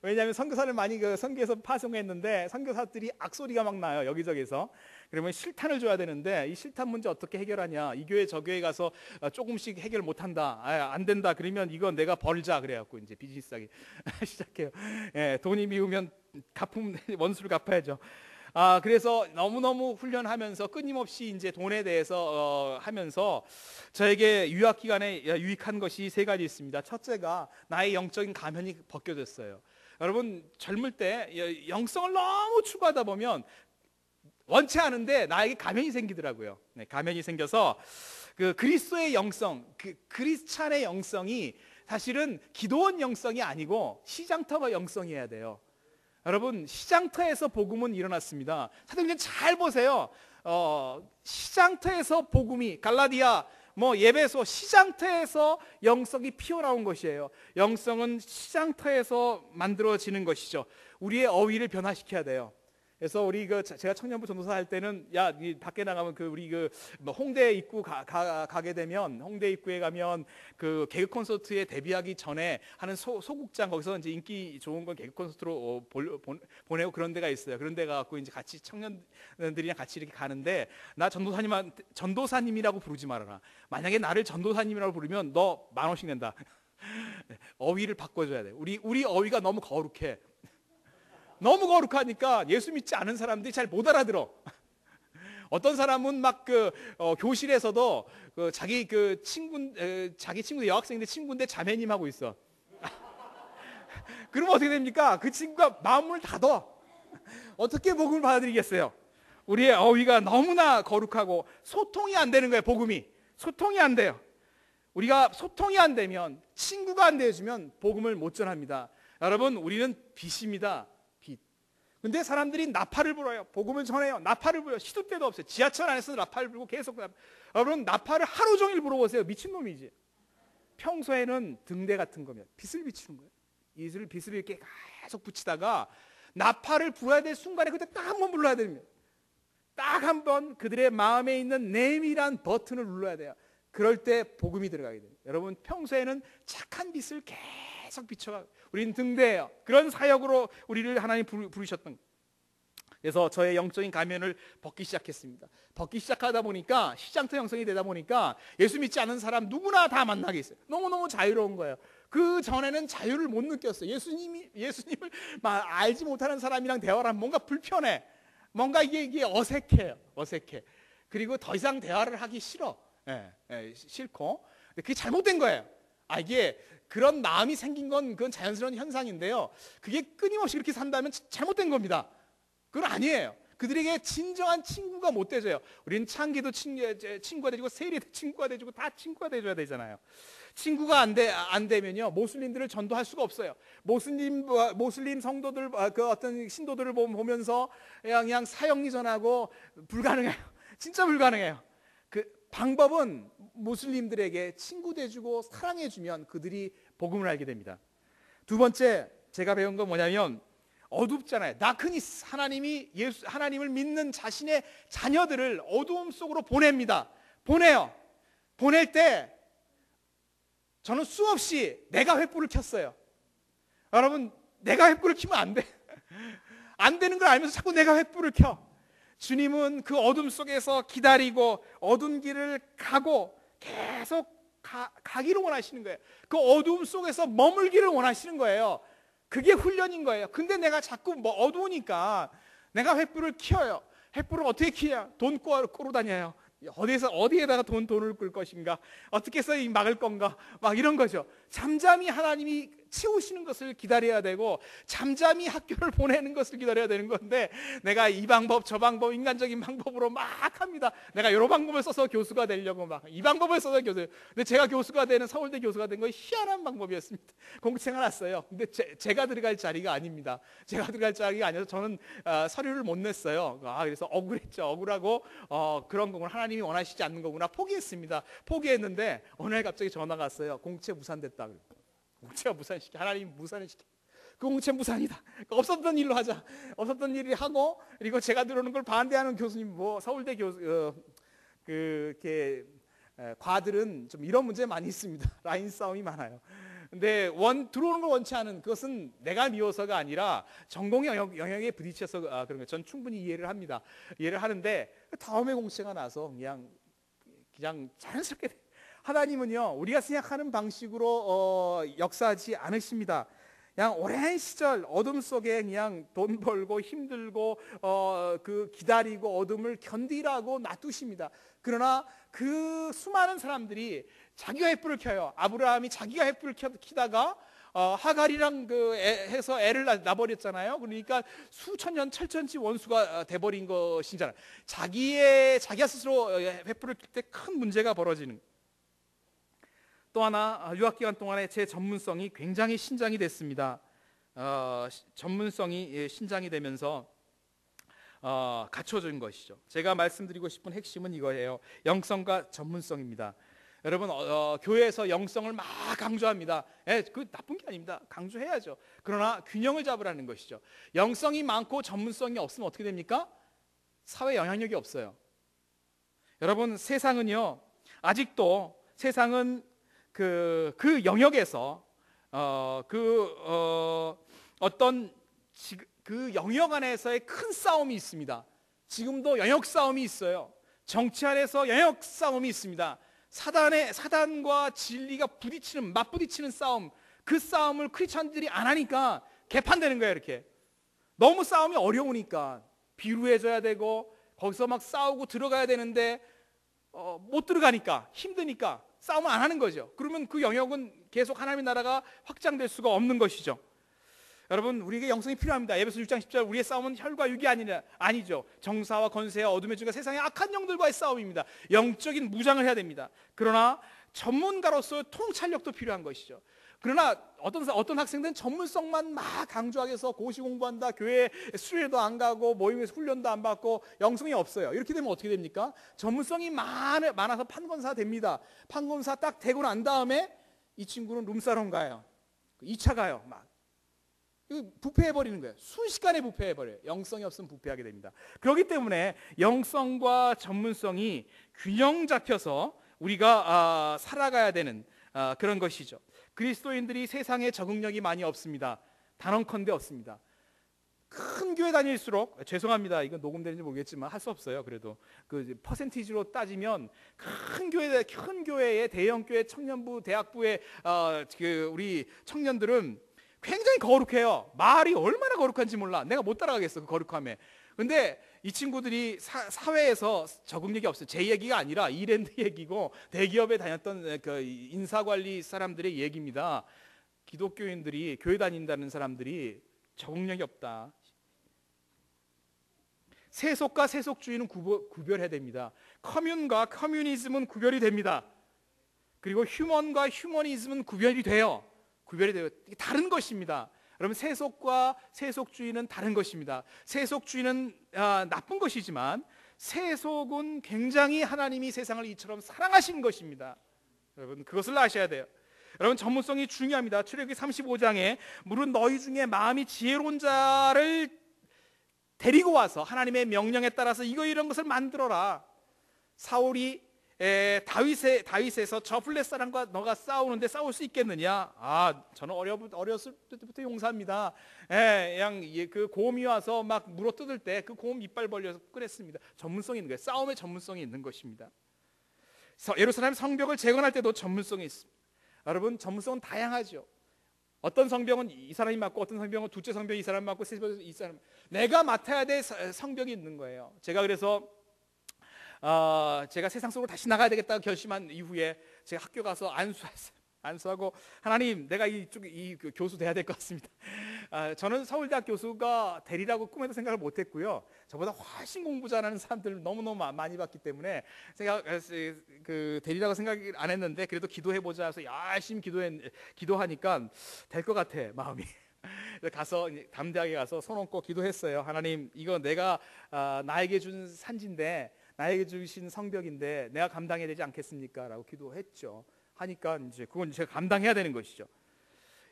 [SPEAKER 1] 왜냐하면 선교사를 많이 선교에서 파송했는데 선교사들이 악소리가 막 나요, 여기저기서. 그러면 실탄을 줘야 되는데 이 실탄 문제 어떻게 해결하냐, 이 교회 저 교회 가서 조금씩 해결 못한다, 안 된다, 그러면 이건 내가 벌자, 그래갖고 이제 비즈니스 하기 시작해요. 돈이 미우면 원수를 갚아야죠. 그래서 너무너무 훈련하면서 끊임없이 이제 돈에 대해서 하면서 저에게 유학 기간에 유익한 것이 세 가지 있습니다. 첫째가 나의 영적인 가면이 벗겨졌어요. 여러분, 젊을 때 영성을 너무 추구하다 보면 원치 않은데 나에게 가면이 생기더라고요. 가면이 생겨서 그 그리스도의 영성, 그리스찬의 영성이 사실은 기도원 영성이 아니고 시장터가 영성이어야 돼요. 여러분, 시장터에서 복음은 일어났습니다. 사도행전 잘 보세요. 시장터에서 복음이, 갈라디아, 예배소, 시장터에서 영성이 피어나온 것이에요. 영성은 시장터에서 만들어지는 것이죠. 우리의 어휘를 변화시켜야 돼요. 그래서 우리 제가 청년부 전도사 할 때는 밖에 나가면 우리 홍대 입구 가게 되면, 홍대 입구에 가면 그 개그 콘서트에 데뷔하기 전에 하는 소극장, 거기서 이제 인기 좋은 건 개그 콘서트로 보내고 그런 데가 있어요. 그런 데 가갖고 이제 같이 청년들이랑 같이 이렇게 가는데, 나 전도사님이라고 부르지 말아라. 만약에 나를 전도사님이라고 부르면 너 10,000원씩 낸다. 어휘를 바꿔줘야 돼. 우리 어휘가 너무 거룩해. 너무 거룩하니까 예수 믿지 않은 사람들이 잘 못 알아들어. 어떤 사람은 막 교실에서도 자기 친구 여학생인데 친구인데 자매님 하고 있어. 그러면 어떻게 됩니까? 그 친구가 마음을 닫아. 어떻게 복음을 받아들이겠어요? 우리의 어휘가 너무나 거룩하고 소통이 안 되는 거예요. 복음이 소통이 안 돼요. 우리가 소통이 안 되면, 친구가 안 되어주면 복음을 못 전합니다. 여러분, 우리는 빛입니다. 근데 사람들이 나팔을 불어요. 복음을 전해요. 나팔을 불어요. 시도 때도 없어요. 지하철 안에서 나팔을 불고 계속. 여러분, 나팔을 하루 종일 불어보세요. 미친놈이지. 평소에는 등대 같은 거면 빛을 비추는 거예요. 빛을 이렇게 계속 붙이다가 나팔을 불어야 될 순간에 그때 딱 한 번 불러야 됩니다. 딱 한 번 그들의 마음에 있는 내밀한 버튼을 눌러야 돼요. 그럴 때 복음이 들어가게 돼요. 여러분, 평소에는 착한 빛을 계속 비춰가. 우리는 등대예요. 그런 사역으로 우리를 하나님 부르셨던 거예요. 그래서 저의 영적인 가면을 벗기 시작했습니다. 벗기 시작하다 보니까, 시장터 형성이 되다 보니까 예수 믿지 않은 사람 누구나 다 만나게 있어요. 너무너무 자유로운 거예요. 그 전에는 자유를 못 느꼈어요. 예수님을 알지 못하는 사람이랑 대화를 하면 뭔가 불편해. 뭔가 이게 어색해요. 어색해. 그리고 더 이상 대화를 하기 싫어. 싫고. 근데 그게 잘못된 거예요. 이게 그런 마음이 생긴 건 그건 자연스러운 현상인데요. 그게 끊임없이 그렇게 산다면 잘못된 겁니다. 그건 아니에요. 그들에게 진정한 친구가 못 돼져요. 우리는 창기도 친구가 돼주고, 세리도 친구가 돼주고, 다 친구가 돼줘야 되잖아요. 친구가 안 되면요, 모슬림들을 전도할 수가 없어요. 모슬림 성도들, 어떤 신도들을 보면서 그냥 사형리 전하고 불가능해요.
[SPEAKER 2] 진짜 불가능해요. 그 방법은 무슬림들에게 친구 돼주고 사랑해주면 그들이 복음을 알게 됩니다. 두 번째 제가 배운 건 뭐냐면 어둡잖아요. 다크니스, 하나님을 믿는 자신의 자녀들을 어두움 속으로 보냅니다. 보내요. 보낼 때 저는 수없이 내가 횃불을 켰어요. 여러분, 내가 횃불을 켜면 안 돼. 안 되는 걸 알면서 자꾸 내가 횃불을 켜. 주님은 그 어둠 속에서 기다리고 어두운 길을 가고 계속 가기를 원하시는 거예요. 그 어두움 속에서 머물기를 원하시는 거예요. 그게 훈련인 거예요. 근데 내가 자꾸 어두우니까 내가 횃불을 켜요. 횃불을 어떻게 켜냐? 돈 꼬로 다녀요. 어디에다가 돈을 끌 것인가? 어떻게 해서 막을 건가? 막 이런 거죠. 잠잠히 하나님이 치우시는 것을 기다려야 되고 잠잠히 학교를 보내는 것을 기다려야 되는 건데 내가 이 방법 저 방법 인간적인 방법으로 막 합니다. 내가 이런 방법을 써서 교수가 되려고 막 이 방법을 써서 교수. 근데 제가 교수가 되는 서울대 교수가 된 건 희한한 방법이었습니다. 공채가 났어요. 근데 제가 들어갈 자리가 아닙니다. 제가 들어갈 자리가 아니어서 저는 서류를 못 냈어요. 그래서 억울했죠. 억울하고 그런 거구나. 하나님이 원하시지 않는 거구나. 포기했습니다. 포기했는데 어느 날 갑자기 전화가 왔어요. 공채 무산됐다. 공채가 무산시켜. 하나님이 무산을 시켜. 그 공채 무산이다. 없었던 일로 하자. 없었던 일이 하고 그리고 제가 들어오는 걸 반대하는 교수님 서울대 교수 그렇게 과들은 좀 이런 문제 많이 있습니다. 라인 싸움이 많아요. 근데 들어오는 걸 원치 않은 그것은 내가 미워서가 아니라 전공 영역에 부딪혀서 그런 거예요. 전 충분히 이해를 합니다. 이해를 하는데 다음에 공채가 나서 그냥 자연스럽게 하나님은요 우리가 생각하는 방식으로 역사하지 않으십니다. 그냥 오랜 시절 어둠 속에 그냥 돈 벌고 힘들고 그 기다리고 어둠을 견디라고 놔두십니다. 그러나 그 수많은 사람들이 자기가 횃불을 켜요. 아브라함이 자기가 횃불을 키다가 하갈이랑 해서 애를 낳아버렸잖아요. 그러니까 수천 년 철천지 원수가 돼버린 것이잖아요. 자기가 스스로 횃불을 킬 때 큰 문제가 벌어지는. 또 하나 유학 기간 동안에 제 전문성이 굉장히 신장이 됐습니다. 전문성이 신장이 되면서 갖춰진 것이죠. 제가 말씀드리고 싶은 핵심은 이거예요. 영성과 전문성입니다. 여러분 교회에서 영성을 막 강조합니다. 그 나쁜 게 아닙니다. 강조해야죠. 그러나 균형을 잡으라는 것이죠. 영성이 많고 전문성이 없으면 어떻게 됩니까? 사회 영향력이 없어요. 여러분 세상은요 아직도 세상은 그 영역에서 어떤 그 영역 안에서의 큰 싸움이 있습니다. 지금도 영역 싸움이 있어요. 정치 안에서 영역 싸움이 있습니다. 사단과 진리가 맞부딪히는 싸움. 그 싸움을 크리스천들이 안 하니까 개판되는 거예요. 이렇게 너무 싸움이 어려우니까 비루해져야 되고 거기서 막 싸우고 들어가야 되는데 못 들어가니까 힘드니까 싸움을 안 하는 거죠. 그러면 그 영역은 계속 하나님의 나라가 확장될 수가 없는 것이죠. 여러분 우리에게 영성이 필요합니다. 에베소 6장 10절 우리의 싸움은 혈과 육이 아니죠. 정사와 권세와 어둠의 중과 세상의 악한 영들과의 싸움입니다. 영적인 무장을 해야 됩니다. 그러나 전문가로서 통찰력도 필요한 것이죠. 그러나 어떤 학생들은 전문성만 막 강조하기 위해서 고시 공부한다, 교회 수련회도 안 가고 모임에서 훈련도 안 받고 영성이 없어요. 이렇게 되면 어떻게 됩니까? 전문성이 많아서 판검사 됩니다. 판검사 딱 되고 난 다음에 이 친구는 룸사롱 가요. 2차 가요. 막 부패해버리는 거예요. 순식간에 부패해버려요. 영성이 없으면 부패하게 됩니다. 그렇기 때문에 영성과 전문성이 균형 잡혀서 우리가 살아가야 되는 그런 것이죠. 그리스도인들이 세상에 적응력이 많이 없습니다. 단언컨대 없습니다. 큰 교회 다닐수록 죄송합니다. 이건 녹음되는지 모르겠지만 할 수 없어요. 그래도 그 퍼센티지로 따지면 큰 교회의 대형 교회 청년부 대학부의 우리 청년들은 굉장히 거룩해요. 말이 얼마나 거룩한지 몰라. 내가 못 따라가겠어 그 거룩함에. 근데 이 친구들이 사회에서 적응력이 없어요. 제 얘기가 아니라 이랜드 얘기고 대기업에 다녔던 그 인사관리 사람들의 얘기입니다. 기독교인들이 교회 다닌다는 사람들이 적응력이 없다. 세속과 세속주의는 구별해야 됩니다. 커뮤니즘과 커뮤니즘은 구별이 됩니다. 그리고 휴먼과 휴머니즘은 구별이 돼요. 이게 다른 것입니다. 여러분 세속과 세속주의는 다른 것입니다. 세속주의는 나쁜 것이지만 세속은 굉장히 하나님이 세상을 이처럼 사랑하신 것입니다. 여러분 그것을 아셔야 돼요. 여러분 전문성이 중요합니다. 출애굽기 35장에 물은 너희 중에 마음이 지혜로운 자를 데리고 와서 하나님의 명령에 따라서 이런 것을 만들어라. 사울이 다윗에서 저 블레 사람과 너가 싸우는데 싸울 수 있겠느냐? 저는 어렸을 때부터 용사입니다. 그 곰이 와서 막 물어 뜯을 때 그 곰 이빨 벌려서 그랬습니다. 전문성이 있는 거예요. 싸움의 전문성이 있는 것입니다. 예루살렘 성벽을 재건할 때도 전문성이 있습니다. 여러분 전문성은 다양하죠. 어떤 성벽은 이 사람이 맡고 어떤 성벽은 둘째 성벽이 이 사람 맡고 세 번째 이 사람, 내가 맡아야 될 성벽이 있는 거예요. 제가 그래서 제가 세상 속으로 다시 나가야 되겠다고 결심한 이후에 제가 학교 가서 안수하고 하나님 내가 이 교수 돼야 될 것 같습니다. 저는 서울대학 교수가 되리라고 꿈에도 생각을 못했고요. 저보다 훨씬 공부 잘하는 사람들 너무너무 많이 봤기 때문에 제가 되리라고 생각을 안 했는데 그래도 기도해보자 해서 열심히 기도하니까 될 것 같아 마음이. 가서 담대하게 가서 손 얹고 기도했어요. 하나님 이거 내가 나에게 준 산지인데 나에게 주신 성벽인데 내가 감당해야 되지 않겠습니까? 라고 기도했죠. 하니까 이제 그건 제가 감당해야 되는 것이죠.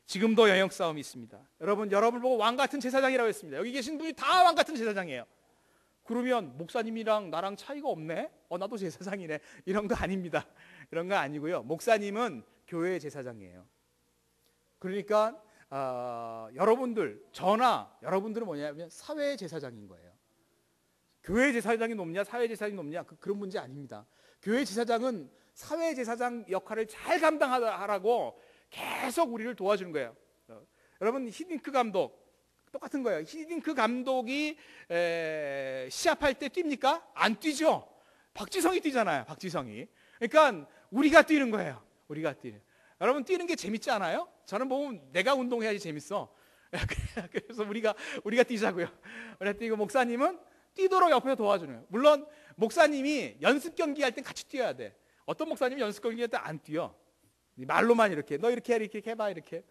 [SPEAKER 2] 지금도 영역 싸움이 있습니다. 여러분을 보고 왕 같은 제사장이라고 했습니다. 여기 계신 분이 다 왕 같은 제사장이에요. 그러면 목사님이랑 나랑 차이가 없네? 나도 제사장이네. 이런 거 아닙니다. 이런 거 아니고요. 목사님은 교회의 제사장이에요. 그러니까 여러분들은 뭐냐면 사회의 제사장인 거예요. 교회 제사장이 높냐 사회 제사장이 높냐 그런 문제 아닙니다. 교회 제사장은 사회 제사장 역할을 잘 감당하라고 계속 우리를 도와주는 거예요. 여러분 히딩크 감독 똑같은 거예요. 히딩크 감독이 시합할 때 뜁니까? 안 뛰죠. 박지성이 뛰잖아요. 박지성이. 그러니까 우리가 뛰는 거예요. 우리가 뛰는. 여러분 뛰는 게 재밌지 않아요? 저는 보면 내가 운동해야지 재밌어. 그래서 우리가 뛰자고요. 우리가 뛰고 목사님은 뛰도록 옆에서 도와주는 거예요. 물론 목사님이 연습 경기 할 땐 같이 뛰어야 돼. 어떤 목사님이 연습 경기 할 때 안 뛰어. 말로만 이렇게 너 이렇게 해봐 이렇게.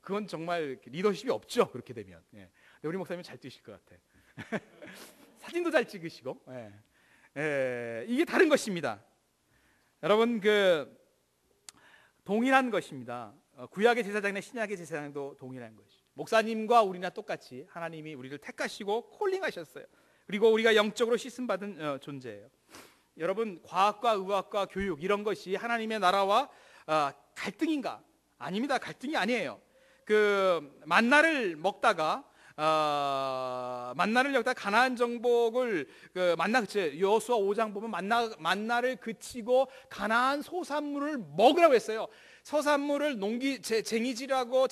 [SPEAKER 2] 그건 정말 리더십이 없죠. 그렇게 되면. 근데 우리 목사님은 잘 뛰실 것 같아. 사진도 잘 찍으시고. 이게 다른 것입니다. 여러분 동일한 것입니다. 구약의 제사장이나 신약의 제사장도 동일한 것이죠. 목사님과 우리나 똑같이 하나님이 우리를 택하시고 콜링하셨어요. 그리고 우리가 영적으로 씻음받은 존재예요. 여러분 과학과 의학과 교육 이런 것이 하나님의 나라와 갈등인가? 아닙니다. 갈등이 아니에요. 만나를 먹다가 가나안 정복을 여호수아 5장 보면 만나를 그치고 가나안 소산물을 먹으라고 했어요. 소산물을 쟁기질하고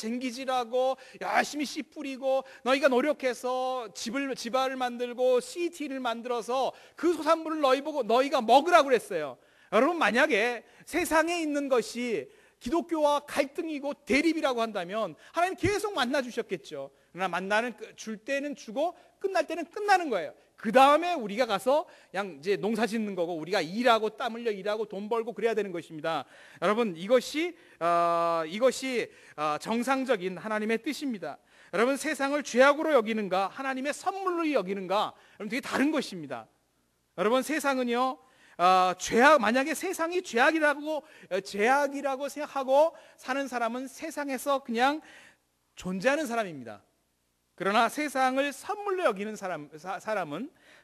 [SPEAKER 2] 열심히 씨 뿌리고 너희가 노력해서 집안을 만들고 CT를 만들어서 그 소산물을 너희가 먹으라고 그랬어요. 여러분 만약에 세상에 있는 것이 기독교와 갈등이고 대립이라고 한다면 하나님 계속 만나 주셨겠죠. 그러나 만나는 줄 때는 주고 끝날 때는 끝나는 거예요. 그 다음에 우리가 가서 그냥 이제 농사 짓는 거고 우리가 일하고 땀 흘려 일하고 돈 벌고 그래야 되는 것입니다. 여러분 이것이 정상적인 하나님의 뜻입니다. 여러분 세상을 죄악으로 여기는가 하나님의 선물로 여기는가 여러분 되게 다른 것입니다. 여러분 세상은요 만약에 세상이 죄악이라고 생각하고 사는 사람은 세상에서 그냥 존재하는 사람입니다. 그러나 세상을 선물로 여기는 사람은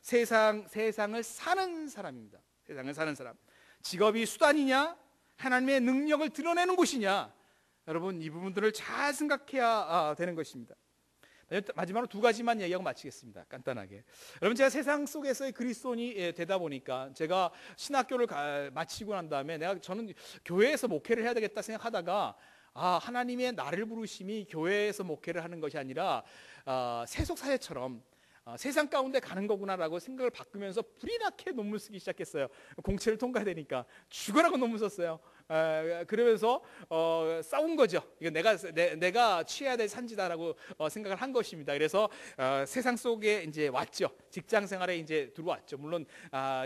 [SPEAKER 2] 세상을 사는 사람입니다. 세상을 사는 사람. 직업이 수단이냐 하나님의 능력을 드러내는 곳이냐 여러분 이 부분들을 잘 생각해야 되는 것입니다. 마지막으로 두 가지만 얘기하고 마치겠습니다. 간단하게. 여러분 제가 세상 속에서의 그리스도인이 되다 보니까 제가 신학교를 마치고 난 다음에 저는 교회에서 목회를 해야 되겠다 생각하다가 하나님의 나를 부르심이 교회에서 목회를 하는 것이 아니라 세속사회처럼 세상 가운데 가는 거구나라고 생각을 바꾸면서 불이 나게 논문 쓰기 시작했어요. 공채를 통과해야 되니까 죽어라고 논문 썼어요. 그러면서 싸운 거죠. 이거 내가 취해야 될 산지다라고 생각을 한 것입니다. 그래서 세상 속에 이제 왔죠. 직장 생활에 이제 들어왔죠. 물론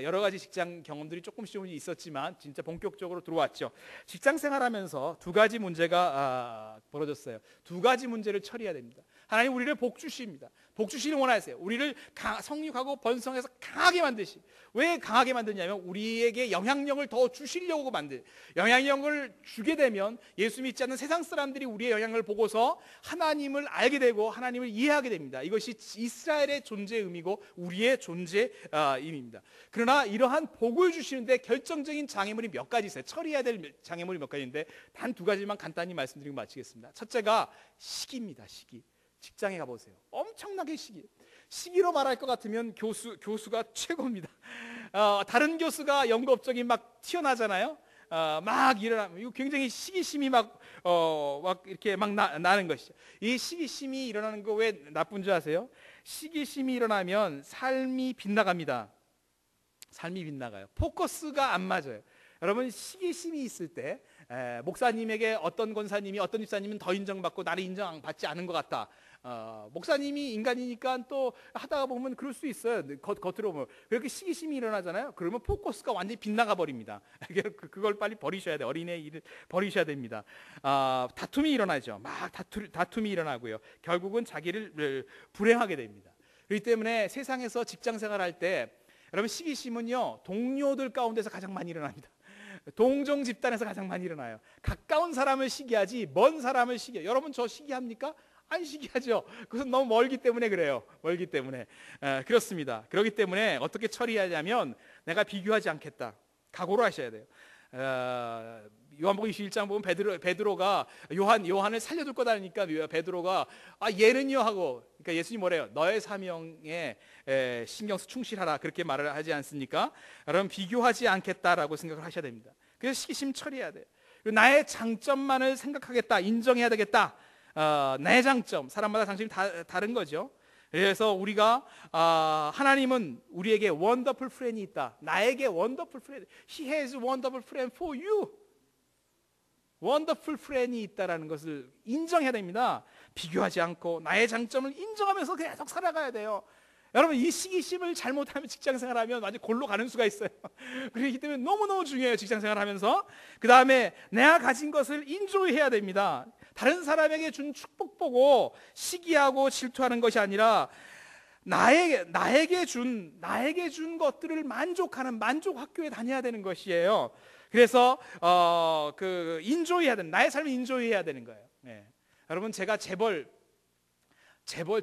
[SPEAKER 2] 여러 가지 직장 경험들이 조금씩 있었지만 진짜 본격적으로 들어왔죠. 직장 생활하면서 두 가지 문제가 벌어졌어요. 두 가지 문제를 처리해야 됩니다. 하나님 우리를 복 주십니다. 복 주시는 원하세요. 우리를 성육하고 번성해서 강하게 만드시. 왜 강하게 만드냐면 우리에게 영향력을 더 주시려고 영향력을 주게 되면 예수 믿지 않는 세상 사람들이 우리의 영향을 보고서 하나님을 알게 되고 하나님을 이해하게 됩니다. 이것이 이스라엘의 존재의 의미고 우리의 존재의 의미입니다. 그러나 이러한 복을 주시는데 결정적인 장애물이 몇 가지 있어요. 처리해야 될 장애물이 몇 가지인데 단 두 가지만 간단히 말씀드리고 마치겠습니다. 첫째가 시기입니다. 시기. 직장에 가보세요. 엄청나게 시기로 말할 것 같으면 교수가 최고입니다. 다른 교수가 연구업적인 막 튀어나잖아요. 막 일어나면 이거 굉장히 시기심이 막 이렇게 막 나는 것이죠. 이 시기심이 일어나는 거 왜 나쁜 줄 아세요? 시기심이 일어나면 삶이 빗나갑니다. 삶이 빗나가요. 포커스가 안 맞아요. 여러분 시기심이 있을 때 목사님에게 어떤 권사님이 어떤 집사님은 더 인정받고 나는 인정받지 않은 것 같다. 목사님이 인간이니까 또 하다가 보면 그럴 수 있어요. 겉으로 보면 그렇게 시기심이 일어나잖아요. 그러면 포커스가 완전히 빗나가 버립니다. 그걸 빨리 버리셔야 돼요. 어린애 일을 버리셔야 됩니다. 다툼이 일어나죠. 막 다툼이 일어나고요. 결국은 자기를 불행하게 됩니다. 그렇기 때문에 세상에서 직장 생활할 때 여러분 시기심은요 동료들 가운데서 가장 많이 일어납니다. 동정 집단에서 가장 많이 일어나요. 가까운 사람을 시기하지 먼 사람을 시기해요. 여러분 저 시기합니까? 안 시기하죠. 그것은 너무 멀기 때문에 그래요. 멀기 때문에 그렇습니다. 그렇기 때문에 어떻게 처리하냐면 내가 비교하지 않겠다. 각오를 하셔야 돼요. 요한복음 21장 보면 베드로가 요한을 살려둘 거다 하니까 베드로가 얘는요 하고 그러니까 예수님 뭐래요? 너의 사명에 신경 써 충실하라 그렇게 말을 하지 않습니까? 여러분 비교하지 않겠다라고 생각을 하셔야 됩니다. 그래서 시기심 처리해야 돼요. 그리고 나의 장점만을 생각하겠다, 인정해야 되겠다. 내 장점, 사람마다 장점이 다른 거죠. 그래서 우리가 하나님은 우리에게 원더풀 프렌이 있다. 나에게 원더풀 프렌, He has wonderful friend for you. 원더풀 프렌이 있다라는 것을 인정해야 됩니다. 비교하지 않고 나의 장점을 인정하면서 계속 살아가야 돼요. 여러분 이 시기심을 잘못하면 직장생활하면 완전 골로 가는 수가 있어요. 그렇기 때문에 너무너무 중요해요. 직장생활하면서 그 다음에 내가 가진 것을 인조해야 됩니다. 다른 사람에게 준 축복 보고 시기하고 질투하는 것이 아니라 나에게 준 것들을 만족하는 만족 학교에 다녀야 되는 것이에요. 그래서 인조해야 되는 나의 삶을 인조해야 되는 거예요. 네. 여러분 제가 재벌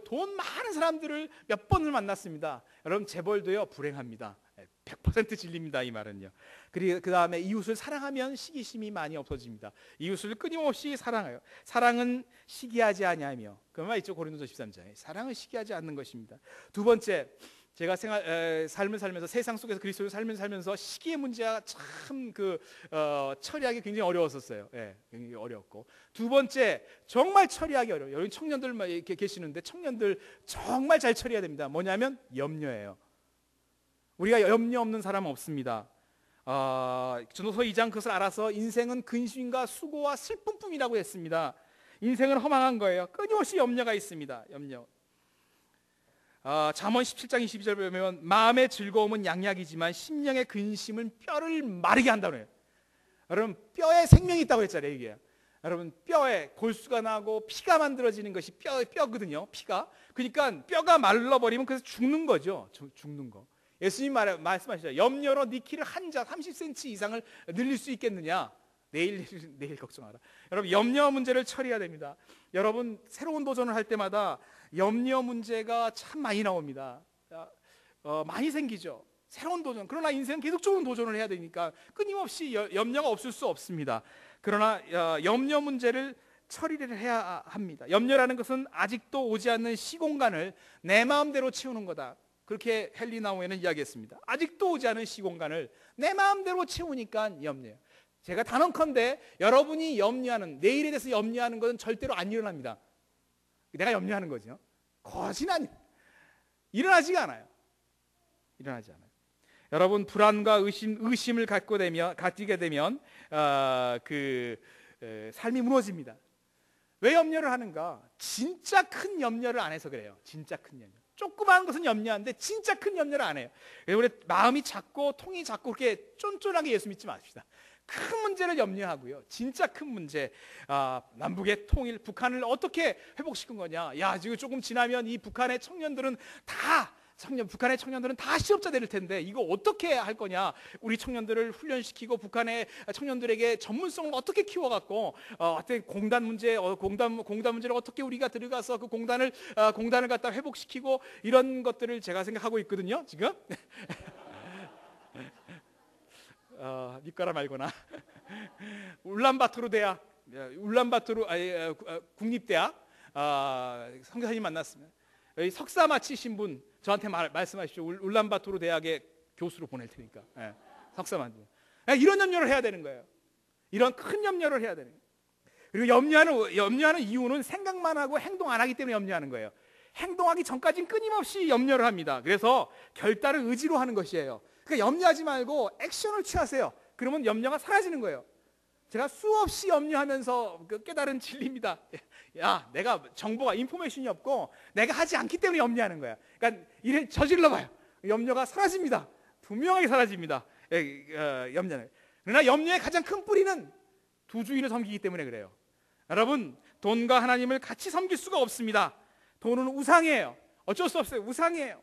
[SPEAKER 2] 돈 많은 사람들을 몇 번을 만났습니다. 여러분 재벌도요 불행합니다. 100% 진리입니다. 이 말은요. 그리고 그 다음에 이웃을 사랑하면 시기심이 많이 없어집니다. 이웃을 끊임없이 사랑해요. 사랑은 시기하지 아니하며 그 말 있죠. 고린도서 13장에 사랑은 시기하지 않는 것입니다. 두 번째 제가 삶을 살면서 세상 속에서 그리스도의 삶을 살면서 시기의 문제가 참 처리하기 굉장히 어려웠었어요. 예, 굉장히 어렵고 두 번째 정말 처리하기 어려워요. 여기 청년들 이렇게 계시는데 청년들 정말 잘 처리해야 됩니다. 뭐냐면 염려예요. 우리가 염려 없는 사람은 없습니다. 전도서 2장 그것을 알아서 인생은 근심과 수고와 슬픔뿐이라고 했습니다. 인생은 허망한 거예요. 끊임없이 염려가 있습니다. 염려. 잠언 17장 22절 보면 마음의 즐거움은 양약이지만 심령의 근심은 뼈를 마르게 한다고 해요. 여러분 뼈에 생명이 있다고 했잖아요. 이게. 여러분 뼈에 골수가 나고 피가 만들어지는 것이 뼈거든요. 피가. 그러니까 뼈가 말라버리면 그래서 죽는 거죠. 죽는 거. 예수님 말씀하시죠. 염려로 네 키를 한 자 30cm 이상을 늘릴 수 있겠느냐. 내일 걱정하라. 여러분 염려 문제를 처리해야 됩니다. 여러분 새로운 도전을 할 때마다 염려 문제가 참 많이 나옵니다. 많이 생기죠. 새로운 도전. 그러나 인생은 계속적으로 도전을 해야 되니까 끊임없이 염려가 없을 수 없습니다. 그러나 염려 문제를 처리를 해야 합니다. 염려라는 것은 아직도 오지 않는 시공간을 내 마음대로 채우는 거다. 그렇게 헨리 나우에는 이야기했습니다. 아직도 오지 않은 시공간을 내 마음대로 채우니까 염려해요. 제가 단언컨대 여러분이 염려하는 내일에 대해서 염려하는 것은 절대로 안 일어납니다. 내가 염려하는 거죠. 거진 일어나지가 않아요. 일어나지 않아요. 여러분 불안과 의심을 가지게 되면 삶이 무너집니다. 왜 염려를 하는가? 진짜 큰 염려를 안 해서 그래요. 진짜 큰 염려. 조그마한 것은 염려하는데 진짜 큰 염려를 안 해요. 우리 마음이 작고 통이 작고 그렇게 쫀쫀하게 예수 믿지 마십시다. 큰 문제를 염려하고요. 진짜 큰 문제, 남북의 통일, 북한을 어떻게 회복시킨 거냐. 야, 지금 조금 지나면 이 북한의 청년들은 북한의 청년들은 다 실업자 될 텐데 이거 어떻게 할 거냐. 우리 청년들을 훈련시키고 북한의 청년들에게 전문성을 어떻게 키워갖고 어떤 공단 문제를 어떻게 우리가 들어가서 그 공단을 갖다 회복시키고 이런 것들을 제가 생각하고 있거든요. 지금 믿거나 말거나. 울란바토르 대학, 국립대학 선교사님 만났습니다. 여기 석사 마치신 분 저한테 말씀하십시오. 울란바토르 대학의 교수로 보낼 테니까. 석사만. 이런 염려를 해야 되는 거예요. 이런 큰 염려를 해야 되는 거예요. 그리고 염려하는 이유는 생각만 하고 행동 안 하기 때문에 염려하는 거예요. 행동하기 전까지는 끊임없이 염려를 합니다. 그래서 결단을 의지로 하는 것이에요. 그러니까 염려하지 말고 액션을 취하세요. 그러면 염려가 사라지는 거예요. 제가 수없이 염려하면서 깨달은 진리입니다. 야, 내가 정보가 인포메이션이 없고 내가 하지 않기 때문에 염려하는 거야. 그러니까 일을 저질러 봐요. 염려가 사라집니다. 분명하게 사라집니다. 염려는. 그러나 염려의 가장 큰 뿌리는 두 주인을 섬기기 때문에 그래요. 여러분, 돈과 하나님을 같이 섬길 수가 없습니다. 돈은 우상이에요. 어쩔 수 없어요. 우상이에요.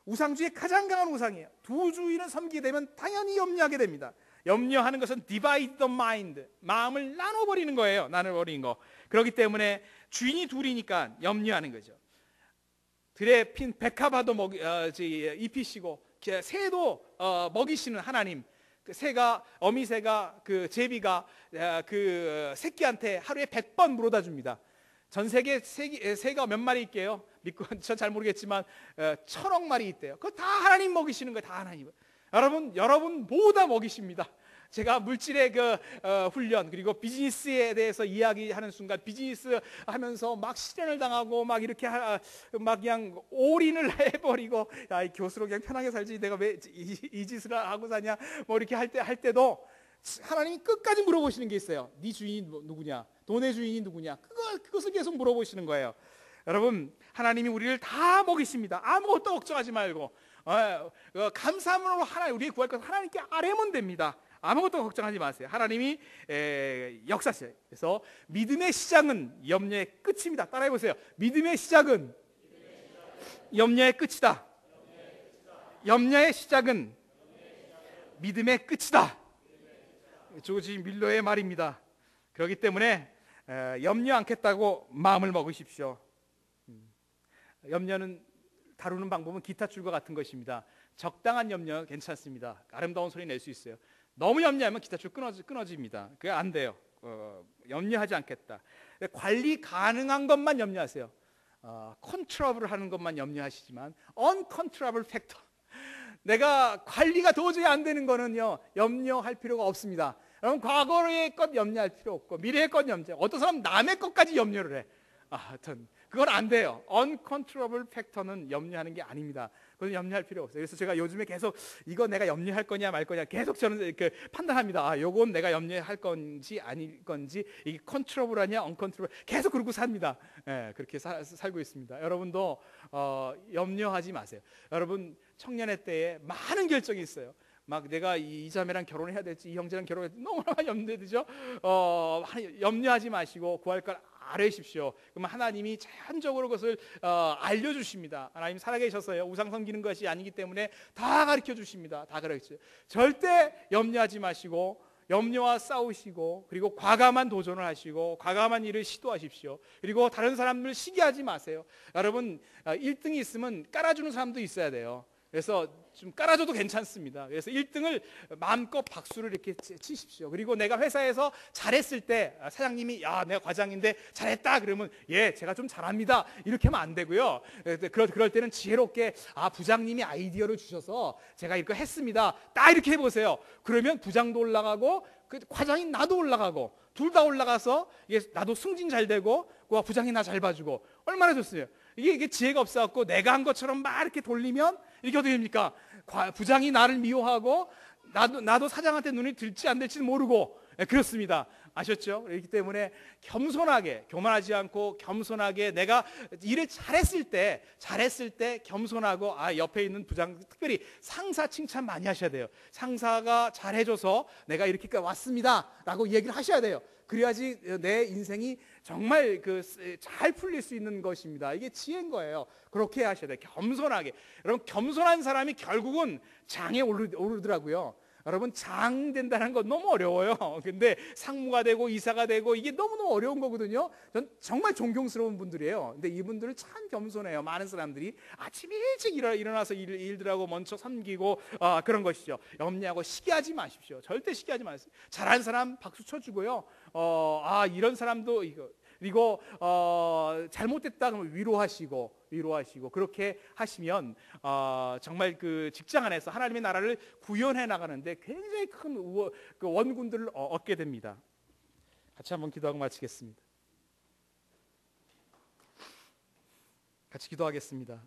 [SPEAKER 2] 우상주의 가장 강한 우상이에요. 두 주인을 섬기게 되면 당연히 염려하게 됩니다. 염려하는 것은 divide the mind, 마음을 나눠버리는 거예요. 나눠버리는 거. 그렇기 때문에 주인이 둘이니까 염려하는 거죠. 들에 핀 백합화도 입히시고 새도 먹이시는 하나님. 그 새가, 어미새가, 그 제비가 그 새끼한테 하루에 100번 물어다 줍니다. 전 세계 새가 몇 마리 있게요? 믿고 전 잘 모르겠지만 1000억 마리 있대요. 그거 다 하나님 먹이시는 거예요. 다 하나님. 여러분 모두 다 먹이십니다. 제가 물질의 훈련 그리고 비즈니스에 대해서 이야기하는 순간 비즈니스 하면서 막 실현을 당하고 막 이렇게 막 그냥 올인을 해버리고 야, 이 교수로 그냥 편하게 살지 내가 왜 이 짓을 하고 사냐 뭐 이렇게 할 때도 하나님이 끝까지 물어보시는 게 있어요. 네 주인이 누구냐? 돈의 주인이 누구냐? 그것을 계속 물어보시는 거예요. 여러분, 하나님이 우리를 다 먹이십니다. 아무것도 걱정하지 말고 감사함으로 우리의 구할 것 하나님께 아뢰면 됩니다. 아무것도 걱정하지 마세요. 하나님이 역사하세요. 그래서 믿음의 시작은 염려의 끝입니다. 따라해보세요. 믿음의 시작은 염려의 끝이다. 염려의 시작은 믿음의 끝이다. 조지 밀러의 말입니다. 그렇기 때문에 염려 않겠다고 마음을 먹으십시오. 염려는 다루는 방법은 기타 줄과 같은 것입니다. 적당한 염려 괜찮습니다. 아름다운 소리 낼 수 있어요. 너무 염려하면 기타 줄 끊어집니다. 그게 안 돼요. 염려하지 않겠다. 관리 가능한 것만 염려하세요. 컨트롤을 하는 것만 염려하시지만 uncontrollable factor, 내가 관리가 도저히 안 되는 거는요 염려할 필요가 없습니다. 여러분, 과거의 것 염려할 필요 없고 미래의 것 염려. 어떤 사람 남의 것까지 염려를 해. 하여튼 그건 안 돼요. uncontrollable factor는 염려하는 게 아닙니다. 그건 염려할 필요 없어요. 그래서 제가 요즘에 계속 이거 내가 염려할 거냐 말 거냐 계속 저는 판단합니다. 요건 내가 염려할 건지 아닐 건지, 이게 컨트롤하냐 uncontrollable, 계속 그러고 삽니다. 그렇게 살고 있습니다. 여러분도 염려하지 마세요. 여러분, 청년의 때에 많은 결정이 있어요. 막 내가 이 자매랑 결혼해야 될지 이 형제랑 결혼해야 될지 너무나 염려되죠. 염려하지 마시고 구할 걸 아뢰십시오. 그러면 하나님이 자연적으로 그것을 알려주십니다. 하나님 살아계셨어요. 우상 섬기는 것이 아니기 때문에 다 가르쳐 주십니다. 다 가르쳐. 절대 염려하지 마시고 염려와 싸우시고 그리고 과감한 도전을 하시고 과감한 일을 시도하십시오. 그리고 다른 사람들 시기하지 마세요. 여러분, 1등이 있으면 깔아주는 사람도 있어야 돼요. 그래서 좀 깔아줘도 괜찮습니다. 그래서 1등을 마음껏 박수를 이렇게 치십시오. 그리고 내가 회사에서 잘했을 때 사장님이 야, 내가 과장인데 잘했다 그러면 예, 제가 좀 잘합니다 이렇게 하면 안 되고요. 그럴 때는 지혜롭게 부장님이 아이디어를 주셔서 제가 이거 했습니다 딱 이렇게 해보세요. 그러면 부장도 올라가고 그 과장인 나도 올라가고 둘 다 올라가서 나도 승진 잘 되고 부장이 나 잘 봐주고 얼마나 좋습니까? 이게 지혜가 없어갖고 내가 한 것처럼 막 이렇게 돌리면 이렇게 어떻게 됩니까? 부장이 나를 미워하고 나도 사장한테 눈이 들지 안 될지는 모르고 그렇습니다. 아셨죠? 그렇기 때문에 겸손하게, 교만하지 않고 겸손하게 내가 일을 잘했을 때 겸손하고 옆에 있는 부장, 특별히 상사 칭찬 많이 하셔야 돼요. 상사가 잘해줘서 내가 이렇게까지 왔습니다 라고 얘기를 하셔야 돼요. 그래야지 내 인생이 정말 잘 풀릴 수 있는 것입니다. 이게 지혜인 거예요. 그렇게 하셔야 돼요. 겸손하게. 여러분, 겸손한 사람이 결국은 장에 오르더라고요. 여러분, 장 된다는 건 너무 어려워요. 근데 상무가 되고 이사가 되고 이게 너무너무 어려운 거거든요. 전 정말 존경스러운 분들이에요. 근데 이분들은 참 겸손해요. 많은 사람들이 아침 일찍 일어나서 일들하고 먼저 섬기고 그런 것이죠. 염려하고 시기하지 마십시오. 절대 시기하지 마세요. 잘한 사람 박수 쳐주고요. 이런 사람도 그리고 잘못됐다 그러면 위로하시고 그렇게 하시면 정말 그 직장 안에서 하나님의 나라를 구현해 나가는데 굉장히 큰 원군들을 얻게 됩니다. 같이 한번 기도하고 마치겠습니다. 같이 기도하겠습니다.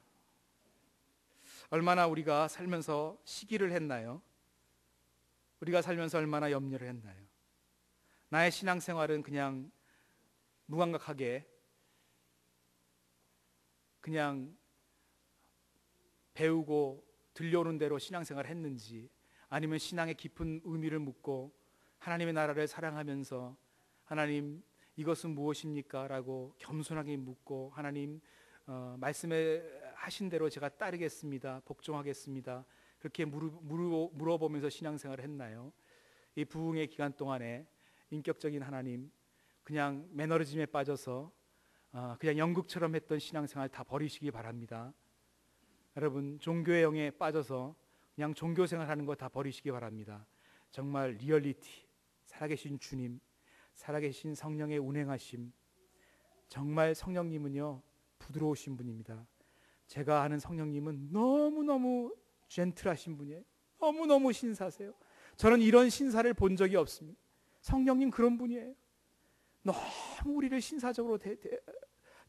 [SPEAKER 2] 얼마나 우리가 살면서 시기를 했나요? 우리가 살면서 얼마나 염려를 했나요? 나의 신앙생활은 그냥 무감각하게 그냥 배우고 들려오는 대로 신앙생활을 했는지, 아니면 신앙의 깊은 의미를 묻고 하나님의 나라를 사랑하면서 하나님 이것은 무엇입니까? 라고 겸손하게 묻고 하나님 말씀에 하신 대로 제가 따르겠습니다, 복종하겠습니다, 그렇게 물어보면서 신앙생활을 했나요? 이 부흥의 기간 동안에 인격적인 하나님, 그냥 매너리즘에 빠져서 그냥 연극처럼 했던 신앙생활 다 버리시기 바랍니다. 여러분, 종교의 영에 빠져서 그냥 종교생활하는 거 다 버리시기 바랍니다. 정말 리얼리티, 살아계신 주님, 살아계신 성령의 운행하심, 정말 성령님은요 부드러우신 분입니다. 제가 아는 성령님은 너무너무 젠틀하신 분이에요. 너무너무 신사세요. 저는 이런 신사를 본 적이 없습니다. 성령님 그런 분이에요. 너무 우리를 신사적으로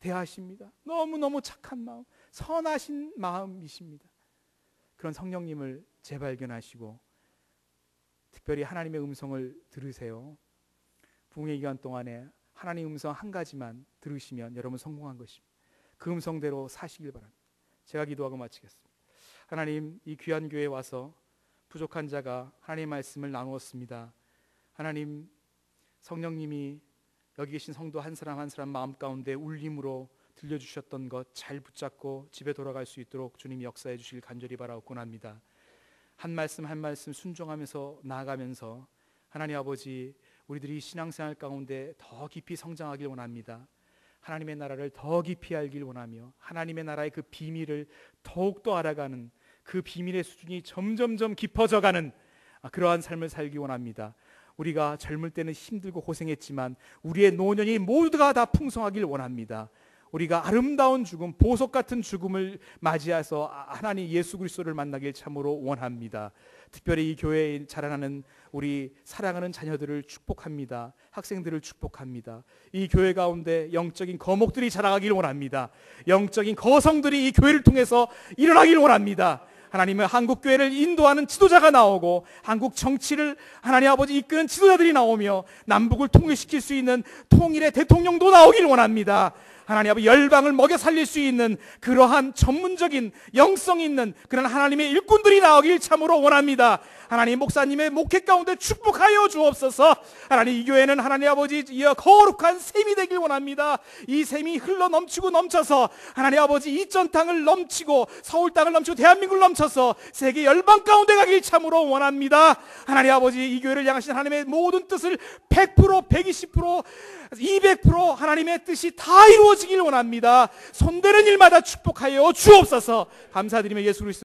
[SPEAKER 2] 대하십니다. 너무너무 착한 마음, 선하신 마음이십니다. 그런 성령님을 재발견하시고 특별히 하나님의 음성을 들으세요. 부흥의 기간 동안에 하나님의 음성 한 가지만 들으시면 여러분 성공한 것입니다. 그 음성대로 사시길 바랍니다. 제가 기도하고 마치겠습니다. 하나님, 이 귀한 교회에 와서 부족한 자가 하나님의 말씀을 나누었습니다. 하나님, 성령님이 여기 계신 성도 한 사람 한 사람 마음 가운데 울림으로 들려주셨던 것 잘 붙잡고 집에 돌아갈 수 있도록 주님이 역사해 주시길 간절히 바라옵곤 합니다. 한 말씀 한 말씀 순종하면서 나아가면서 하나님 아버지, 우리들이 신앙생활 가운데 더 깊이 성장하길 원합니다. 하나님의 나라를 더 깊이 알길 원하며 하나님의 나라의 그 비밀을 더욱더 알아가는, 그 비밀의 수준이 점점점 깊어져가는 그러한 삶을 살기 원합니다. 우리가 젊을 때는 힘들고 고생했지만 우리의 노년이 모두가 다 풍성하길 원합니다. 우리가 아름다운 죽음, 보석 같은 죽음을 맞이해서 하나님 예수 그리스도를 만나길 참으로 원합니다. 특별히 이 교회에 자라나는 우리 사랑하는 자녀들을 축복합니다. 학생들을 축복합니다. 이 교회 가운데 영적인 거목들이 자라가길 원합니다. 영적인 거성들이 이 교회를 통해서 일어나길 원합니다. 하나님은 한국 교회를 인도하는 지도자가 나오고 한국 정치를 하나님 아버지 이끄는 지도자들이 나오며 남북을 통일시킬 수 있는 통일의 대통령도 나오길 원합니다. 하나님 아버지, 열방을 먹여 살릴 수 있는 그러한 전문적인 영성 있는 그런 하나님의 일꾼들이 나오길 참으로 원합니다. 하나님, 목사님의 목회 가운데 축복하여 주옵소서. 하나님, 이 교회는 하나님 아버지 이어 거룩한 샘이 되길 원합니다. 이 샘이 흘러 넘치고 넘쳐서 하나님 아버지 이전 땅을 넘치고 서울 땅을 넘치고 대한민국을 넘쳐서 세계 열방 가운데 가길 참으로 원합니다. 하나님 아버지, 이 교회를 향하신 하나님의 모든 뜻을 100%, 120%, 200% 하나님의 뜻이 다 이루어지길 원합니다. 손대는 일마다 축복하여 주옵소서. 감사드리며 예수 그리스도